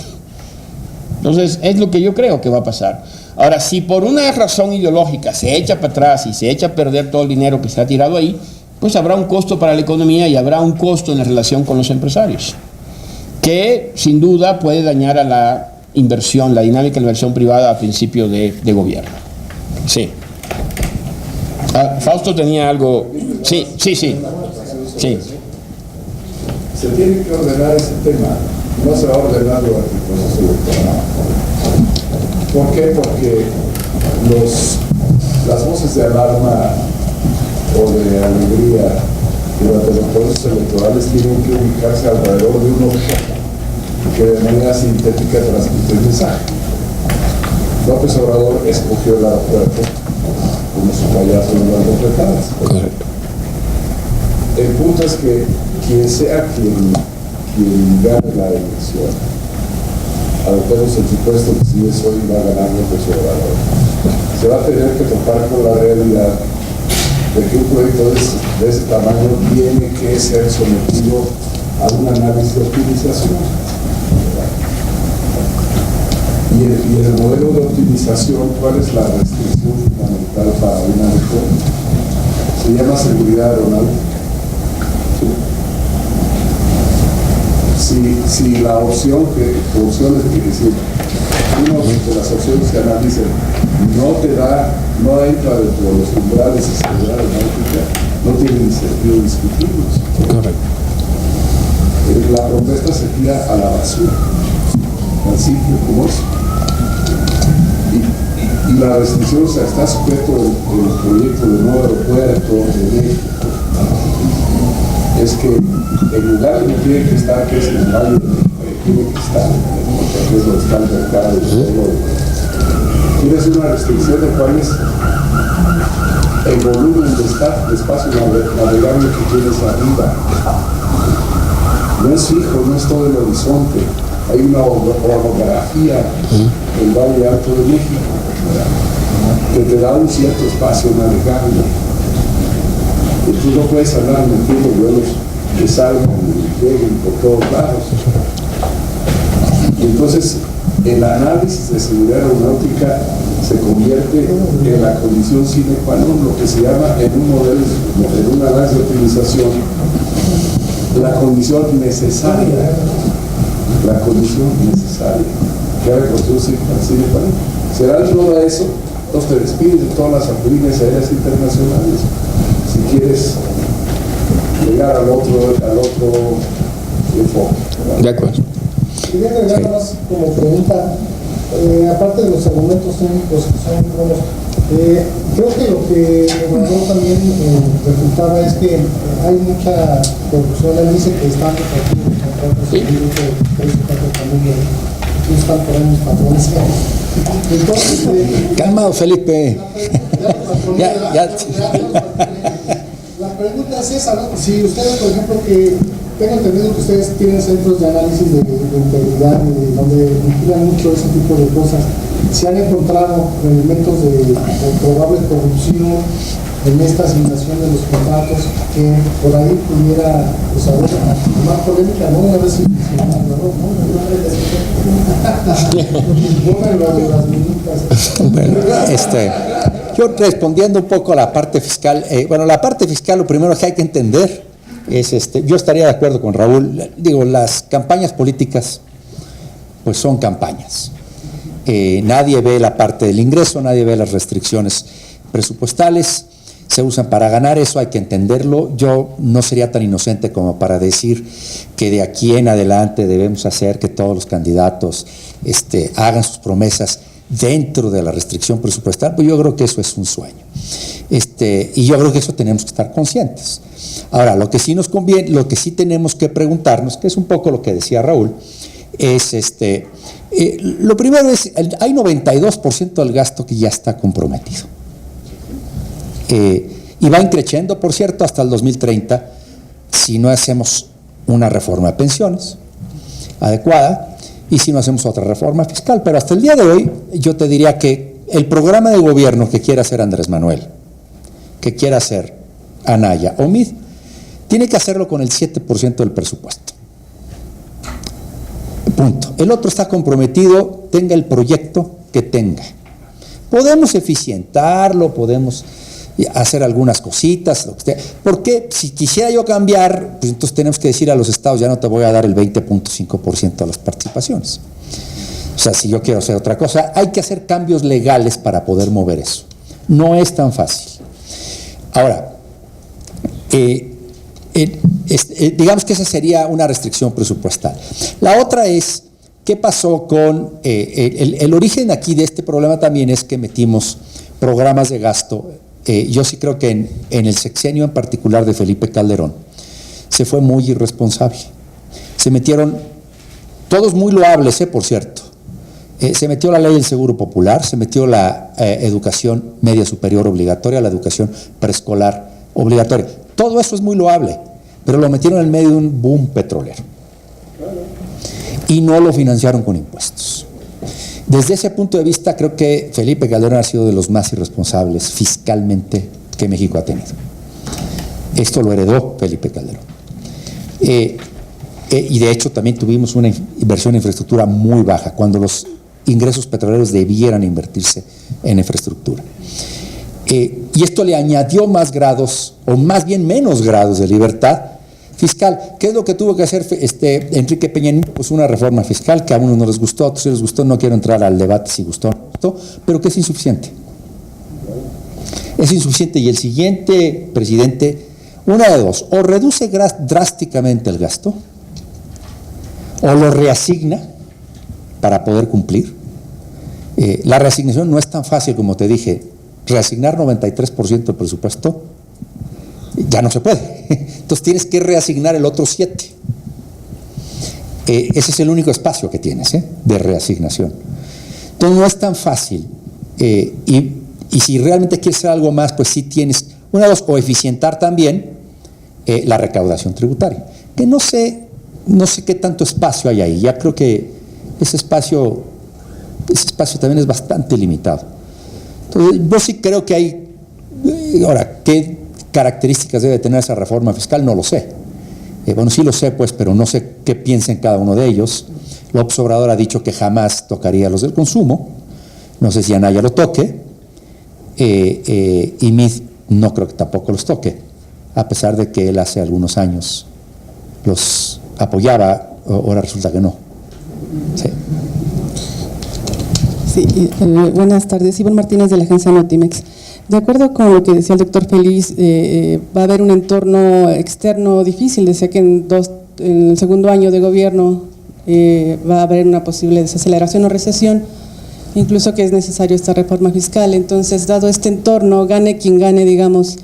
Entonces, es lo que yo creo que va a pasar. Ahora, si por una razón ideológica se echa para atrás y se echa a perder todo el dinero que se ha tirado ahí, pues habrá un costo para la economía y habrá un costo en la relación con los empresarios, que sin duda puede dañar a la inversión, la dinámica de la inversión privada a principio de gobierno. Sí. Fausto tenía algo. Sí. Se tiene que ordenar ese tema, no se va a ordenar durante el proceso electoral. ¿Por qué? Porque las voces de alarma o de alegría durante los procesos electorales tienen que ubicarse alrededor de un objeto que de manera sintética transmite el mensaje. López Obrador escogió el aeropuerto como su payaso en las bofetadas. Correcto. El punto es que quien sea quien gane la elección, adoptemos el supuesto que si es hoy va a ganar López Obrador, se va a tener que topar con la realidad de que un proyecto de ese tamaño tiene que ser sometido a un análisis de optimización. Y el modelo de optimización, ¿cuál es la restricción fundamental para una reforma? Se llama seguridad aeronáutica. Si la opción opciones quiere decir, una de las opciones que analicen no entra dentro de los umbrales de seguridad aeronáutica, no tiene ni sentido discutirlos. Correcto. La protesta se tira a la basura, tan simple como eso. Y la restricción, o sea, está sujeto el proyecto de nuevo aeropuerto de México. Es que el lugar donde tiene que estar, que es en el Valle, tiene que estar, porque es donde está el mercado y todo. Tienes una restricción de cuál es el volumen de espacio navegable que tienes arriba. No es fijo, no es todo el horizonte. Hay una orografía del Valle Alto de México, ¿verdad?, que te da un cierto espacio navegable. Y tú no puedes andar metiendo vuelos que salgan y lleguen por todos lados. Y entonces el análisis de seguridad aeronáutica se convierte en la condición sine qua non, lo que se llama en un análisis de optimización, la condición necesaria. La condición necesaria que haga construcción sine qua non. Será todo eso, entonces te despides de todas las aerolíneas aéreas internacionales si quieres llegar al otro enfoque. De acuerdo. Quería agregar más como pregunta, aparte de los argumentos técnicos que son buenos, creo que lo que Obrador también resultaba es que hay mucha corrupción. Él dice que están aquí los contratos de 3 o 4 familias, no están por ahí mis patrones. Entonces, Calmado, Felipe. La pregunta es esa, ¿no? Si ustedes, por ejemplo, que tengo entendido que ustedes tienen centros de análisis de integridad, donde vigilan mucho ese tipo de cosas, si han encontrado elementos de probable corrupción en esta asignación de los contratos, que por ahí pudiera, pues, haber más polémica, ¿no? Una vez yo respondiendo un poco a la parte fiscal, la parte fiscal, lo primero que hay que entender es, yo estaría de acuerdo con Raúl, digo, las campañas políticas, pues son campañas. Nadie ve la parte del ingreso, nadie ve las restricciones presupuestales se usan para ganar, eso hay que entenderlo. Yo no sería tan inocente como para decir que de aquí en adelante debemos hacer que todos los candidatos hagan sus promesas dentro de la restricción presupuestal, pues yo creo que eso es un sueño. Y yo creo que eso tenemos que estar conscientes. Ahora, lo que sí nos conviene, lo que sí tenemos que preguntarnos, que es un poco lo que decía Raúl, es lo primero es, hay 92% del gasto que ya está comprometido. Y va increciendo, por cierto, hasta el 2030, si no hacemos una reforma de pensiones adecuada y si no hacemos otra reforma fiscal. Pero hasta el día de hoy, yo te diría que el programa de gobierno que quiera hacer Andrés Manuel, que quiera hacer Anaya o Mid, tiene que hacerlo con el 7% del presupuesto. Punto. El otro está comprometido, tenga el proyecto que tenga. Podemos eficientarlo, podemos hacer algunas cositas, porque si quisiera yo cambiar, pues entonces tenemos que decir a los estados, ya no te voy a dar el 20.5% de las participaciones. O sea, si yo quiero hacer otra cosa, hay que hacer cambios legales para poder mover eso. No es tan fácil. Ahora, digamos que esa sería una restricción presupuestal. La otra es, ¿qué pasó con el origen aquí de este problema? También es que metimos programas de gasto. Yo sí creo que en el sexenio en particular de Felipe Calderón se fue muy irresponsable. Se metieron, todos muy loables, por cierto. Se metió la ley del Seguro Popular, se metió la educación media superior obligatoria, la educación preescolar obligatoria. Todo eso es muy loable, pero lo metieron en medio de un boom petrolero. Y no lo financiaron con impuestos. Desde ese punto de vista, creo que Felipe Calderón ha sido de los más irresponsables fiscalmente que México ha tenido. Esto lo heredó Felipe Calderón. Y de hecho también tuvimos una inversión en infraestructura muy baja, cuando los ingresos petroleros debieran invertirse en infraestructura. Y esto le añadió más grados, o más bien menos grados de libertad fiscal. ¿Qué es lo que tuvo que hacer Enrique Peña Nieto? Pues una reforma fiscal que a unos no les gustó, a otros sí les gustó. No quiero entrar al debate si gustó o no gustó, pero que es insuficiente. Es insuficiente, y el siguiente presidente, una de dos, o reduce drásticamente el gasto, o lo reasigna para poder cumplir. La reasignación no es tan fácil como te dije. Reasignar 93% del presupuesto ya no se puede. Entonces tienes que reasignar el otro 7%. Ese es el único espacio que tienes de reasignación. Entonces no es tan fácil. Y si realmente quieres hacer algo más, pues sí tienes, una de dos, o eficientar también la recaudación tributaria. Que no sé qué tanto espacio hay ahí. Ya creo que ese espacio también es bastante limitado. Entonces, yo sí creo que hay. Ahora, ¿qué características debe tener esa reforma fiscal? No lo sé. Bueno, sí lo sé, pues, pero no sé qué piensa en cada uno de ellos. López Obrador ha dicho que jamás tocaría los del consumo. No sé si Anaya lo toque. Y Mid no creo que tampoco los toque, a pesar de que él hace algunos años los apoyaba, ahora resulta que no. Sí. Sí, buenas tardes. Iván Martínez, de la agencia Notimex. De acuerdo con lo que decía el doctor Feliz, va a haber un entorno externo difícil. Decía que en el segundo año de gobierno va a haber una posible desaceleración o recesión, incluso que es necesario esta reforma fiscal. Entonces, dado este entorno, gane quien gane, digamos,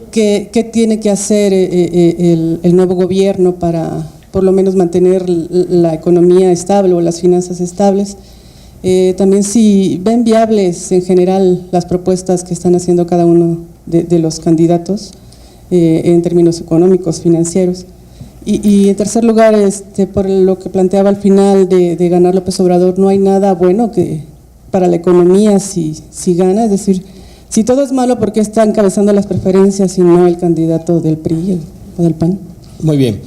¿qué tiene que hacer el nuevo gobierno para por lo menos mantener la economía estable o las finanzas estables? También si ven viables en general las propuestas que están haciendo cada uno de los candidatos en términos económicos, financieros. Y en tercer lugar, por lo que planteaba al final de ganar López Obrador, no hay nada bueno para la economía si gana. Es decir, si todo es malo, ¿por qué está encabezando las preferencias y no el candidato del PRI o del PAN? Muy bien.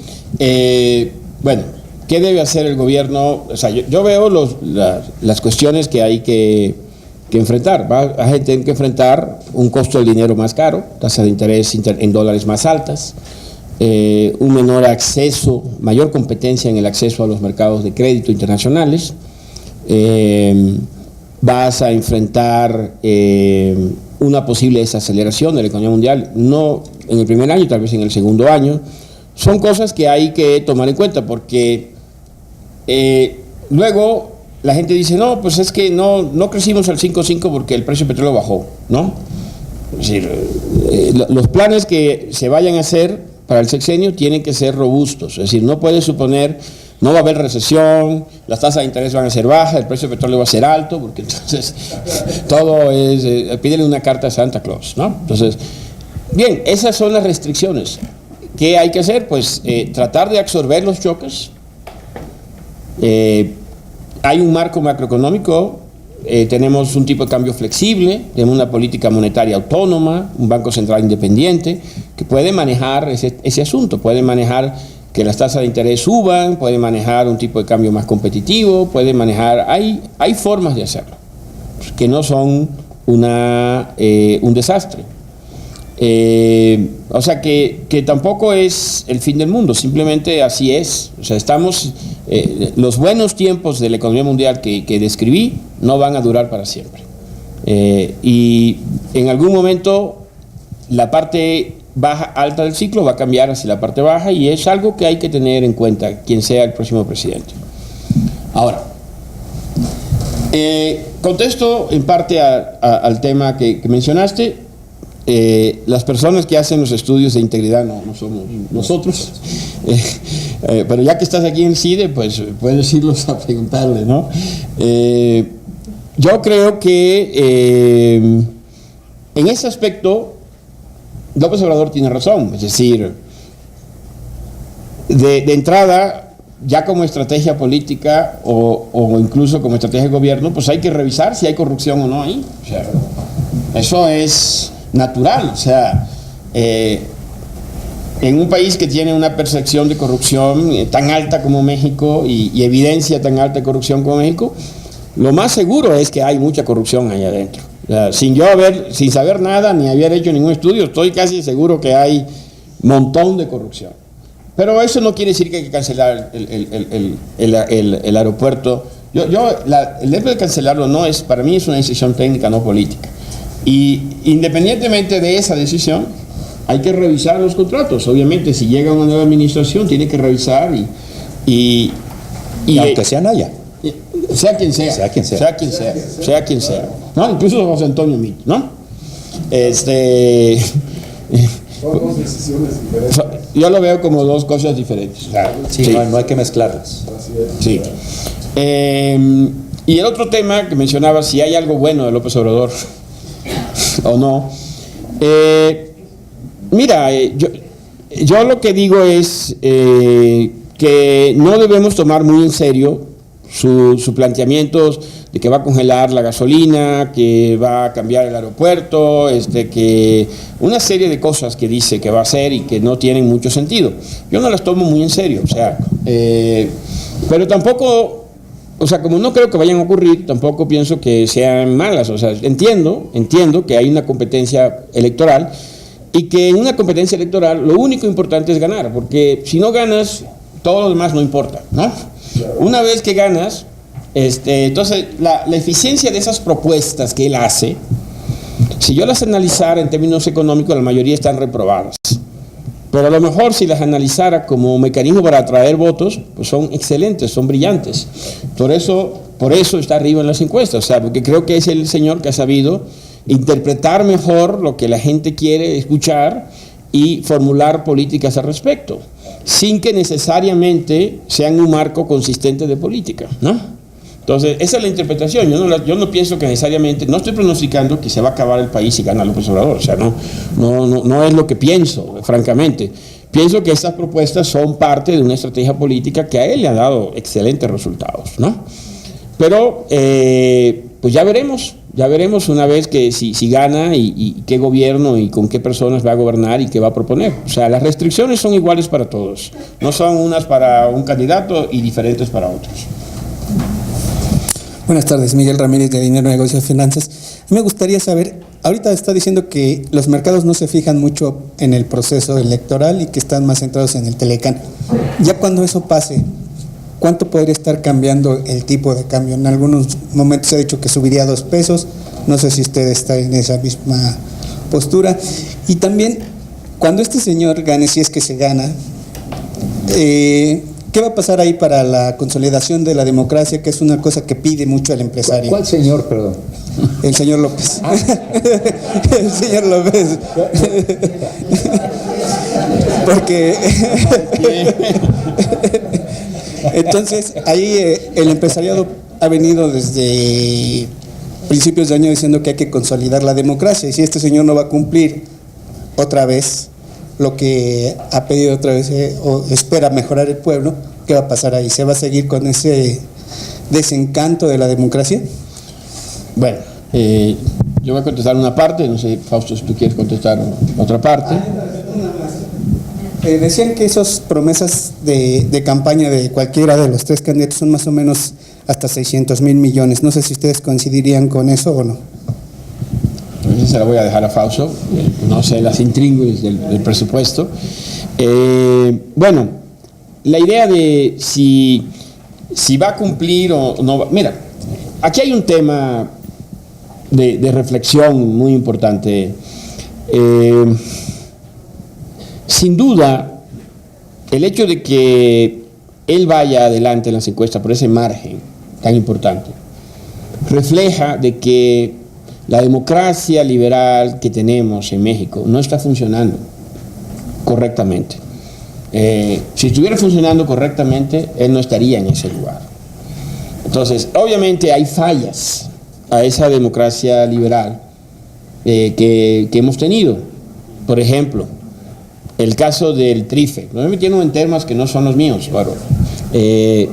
Bueno, ¿qué debe hacer el gobierno? O sea, yo veo las cuestiones que hay que enfrentar. Va a tener que enfrentar un costo del dinero más caro, tasa de interés en dólares más altas, un menor acceso, mayor competencia en el acceso a los mercados de crédito internacionales, vas a enfrentar una posible desaceleración de la economía mundial, no en el primer año, tal vez en el segundo año. Son cosas que hay que tomar en cuenta porque luego la gente dice, no, pues es que no crecimos al 5.5 porque el precio del petróleo bajó, ¿no? Es decir, los planes que se vayan a hacer para el sexenio tienen que ser robustos, es decir, no puedes suponer, no va a haber recesión, las tasas de interés van a ser bajas, el precio del petróleo va a ser alto, porque entonces todo es, pídele una carta a Santa Claus, ¿no? Entonces, bien, esas son las restricciones. ¿Qué hay que hacer? Pues tratar de absorber los choques. Hay un marco macroeconómico, tenemos un tipo de cambio flexible, tenemos una política monetaria autónoma, un banco central independiente, que puede manejar ese asunto, puede manejar que las tasas de interés suban, puede manejar un tipo de cambio más competitivo, puede manejar, hay formas de hacerlo, que no son un desastre. O sea que tampoco es el fin del mundo, simplemente así es. O sea, estamos, los buenos tiempos de la economía mundial que describí no van a durar para siempre. Y en algún momento la parte baja, alta del ciclo va a cambiar hacia la parte baja y es algo que hay que tener en cuenta quien sea el próximo presidente. Ahora, contesto en parte al tema que mencionaste. Las personas que hacen los estudios de integridad no somos nosotros, pero ya que estás aquí en CIDE, pues puedes irlos a preguntarle, ¿no? Yo creo que en ese aspecto López Obrador tiene razón, es decir, de entrada, ya como estrategia política o incluso como estrategia de gobierno, pues hay que revisar si hay corrupción o no ahí. O sea, eso es natural, o sea, en un país que tiene una percepción de corrupción tan alta como México y evidencia tan alta de corrupción como México, lo más seguro es que hay mucha corrupción ahí adentro. O sea, sin saber nada ni haber hecho ningún estudio, estoy casi seguro que hay un montón de corrupción. Pero eso no quiere decir que hay que cancelar el aeropuerto. El hecho de cancelarlo para mí es una decisión técnica, no política. Y independientemente de esa decisión, hay que revisar los contratos. Obviamente, si llega una nueva administración, tiene que revisar y aunque sea Naya. Sea quien sea. Sea quien sea. ¿No? Incluso José Antonio Meade, ¿no? Son dos decisiones diferentes. Yo lo veo como dos cosas diferentes. Sí. No hay que mezclarlas. Sí. Y el otro tema que mencionaba, si hay algo bueno de López Obrador o no. Mira, yo lo que digo es que no debemos tomar muy en serio sus planteamientos de que va a congelar la gasolina, que va a cambiar el aeropuerto, que una serie de cosas que dice que va a hacer y que no tienen mucho sentido. Yo no las tomo muy en serio, o sea, pero tampoco, o sea, como no creo que vayan a ocurrir, tampoco pienso que sean malas. O sea, entiendo que hay una competencia electoral y que en una competencia electoral lo único importante es ganar, porque si no ganas, todo lo demás no importa, ¿no? Una vez que ganas, entonces la eficiencia de esas propuestas que él hace, si yo las analizara en términos económicos, la mayoría están reprobadas. Pero a lo mejor si las analizara como mecanismo para atraer votos, pues son excelentes, son brillantes. Por eso está arriba en las encuestas, o sea, porque creo que es el señor que ha sabido interpretar mejor lo que la gente quiere escuchar y formular políticas al respecto, sin que necesariamente sean un marco consistente de política, ¿no? Entonces, esa es la interpretación. Yo no pienso que necesariamente, no estoy pronosticando que se va a acabar el país si gana López Obrador, o sea, no es lo que pienso, francamente. Pienso que estas propuestas son parte de una estrategia política que a él le ha dado excelentes resultados, ¿no? Pero, pues ya veremos una vez que si gana y qué gobierno y con qué personas va a gobernar y qué va a proponer. O sea, las restricciones son iguales para todos, no son unas para un candidato y diferentes para otros. Buenas tardes, Miguel Ramírez de Dinero, Negocios, Finanzas. Me gustaría saber, ahorita está diciendo que los mercados no se fijan mucho en el proceso electoral y que están más centrados en el Telecán. Ya cuando eso pase, ¿cuánto podría estar cambiando el tipo de cambio? En algunos momentos se ha dicho que subiría 2 pesos, no sé si usted está en esa misma postura. Y también, cuando este señor gane, si es que se gana, ¿qué va a pasar ahí para la consolidación de la democracia, que es una cosa que pide mucho el empresario? ¿Cuál señor, perdón? El señor López. El señor López. Porque entonces ahí el empresariado ha venido desde principios de año diciendo que hay que consolidar la democracia, y si este señor no va a cumplir otra vez lo que ha pedido otra vez o espera mejorar el pueblo, ¿qué va a pasar ahí? ¿Se va a seguir con ese desencanto de la democracia? Bueno, yo voy a contestar una parte, no sé, Fausto, si tú quieres contestar otra parte. Decían que esas promesas de campaña de cualquiera de los 3 candidatos son más o menos hasta 600,000 millones. No sé si ustedes coincidirían con eso o no. Entonces se la voy a dejar a Fausto, no sé las intríngulis del presupuesto. Bueno, la idea de si va a cumplir o no va. Mira, aquí hay un tema de reflexión muy importante. Sin duda, el hecho de que él vaya adelante en las encuestas por ese margen tan importante refleja de que la democracia liberal que tenemos en México no está funcionando correctamente. Si estuviera funcionando correctamente, él no estaría en ese lugar. Entonces, obviamente hay fallas a esa democracia liberal que hemos tenido. Por ejemplo, el caso del TRIFE, no me metieron en temas que no son los míos, claro, que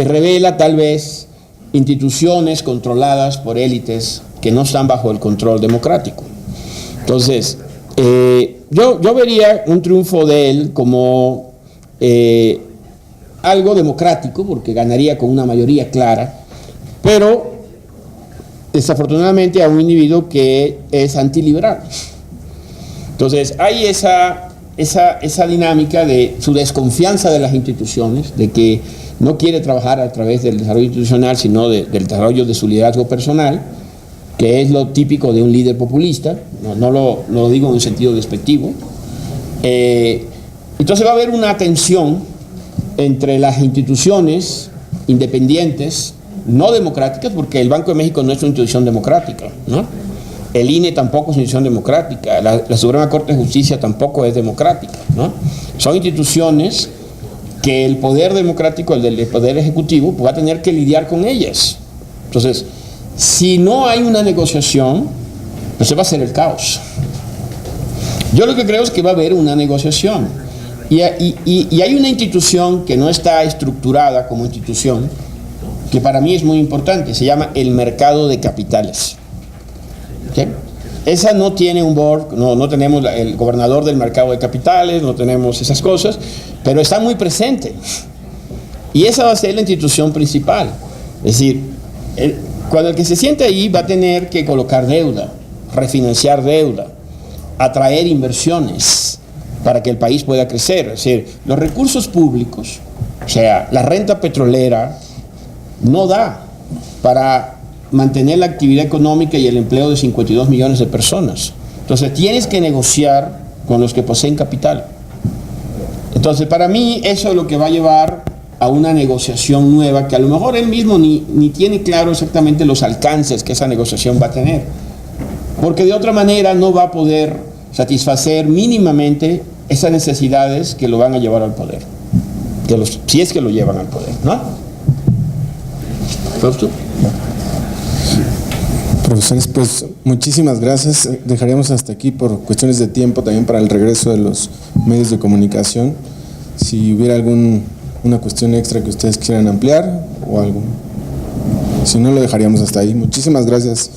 revela tal vez instituciones controladas por élites que no están bajo el control democrático. Entonces, yo vería un triunfo de él como algo democrático, porque ganaría con una mayoría clara, pero desafortunadamente a un individuo que es antiliberal. Entonces, hay esa dinámica de su desconfianza de las instituciones, de que no quiere trabajar a través del desarrollo institucional, sino del desarrollo de su liderazgo personal, que es lo típico de un líder populista, no lo digo en un sentido despectivo. Entonces va a haber una tensión entre las instituciones independientes, no democráticas, porque el Banco de México no es una institución democrática, ¿no? El INE tampoco es una institución democrática, la Suprema Corte de Justicia tampoco es democrática, ¿no? Son instituciones que el poder democrático, el poder ejecutivo, pues va a tener que lidiar con ellas. Entonces, si no hay una negociación, pues se va a hacer el caos. Yo lo que creo es que va a haber una negociación. Y hay una institución que no está estructurada como institución, que para mí es muy importante, se llama el mercado de capitales. ¿Okay? Esa no tiene un board, no tenemos el gobernador del mercado de capitales, no tenemos esas cosas, pero está muy presente. Y esa va a ser la institución principal. Es decir, cuando el que se siente ahí va a tener que colocar deuda, refinanciar deuda, atraer inversiones para que el país pueda crecer. Es decir, los recursos públicos, o sea, la renta petrolera, no da para mantener la actividad económica y el empleo de 52 millones de personas. Entonces tienes que negociar con los que poseen capital. Entonces para mí eso es lo que va a llevar a una negociación nueva, que a lo mejor él mismo ni tiene claro exactamente los alcances que esa negociación va a tener, porque de otra manera no va a poder satisfacer mínimamente esas necesidades que lo van a llevar al poder, si es que lo llevan al poder, ¿no? ¿Fausto? Profesores, pues muchísimas gracias. Dejaríamos hasta aquí por cuestiones de tiempo, también para el regreso de los medios de comunicación. Si hubiera una cuestión extra que ustedes quieran ampliar o algo. Si no, lo dejaríamos hasta ahí. Muchísimas gracias.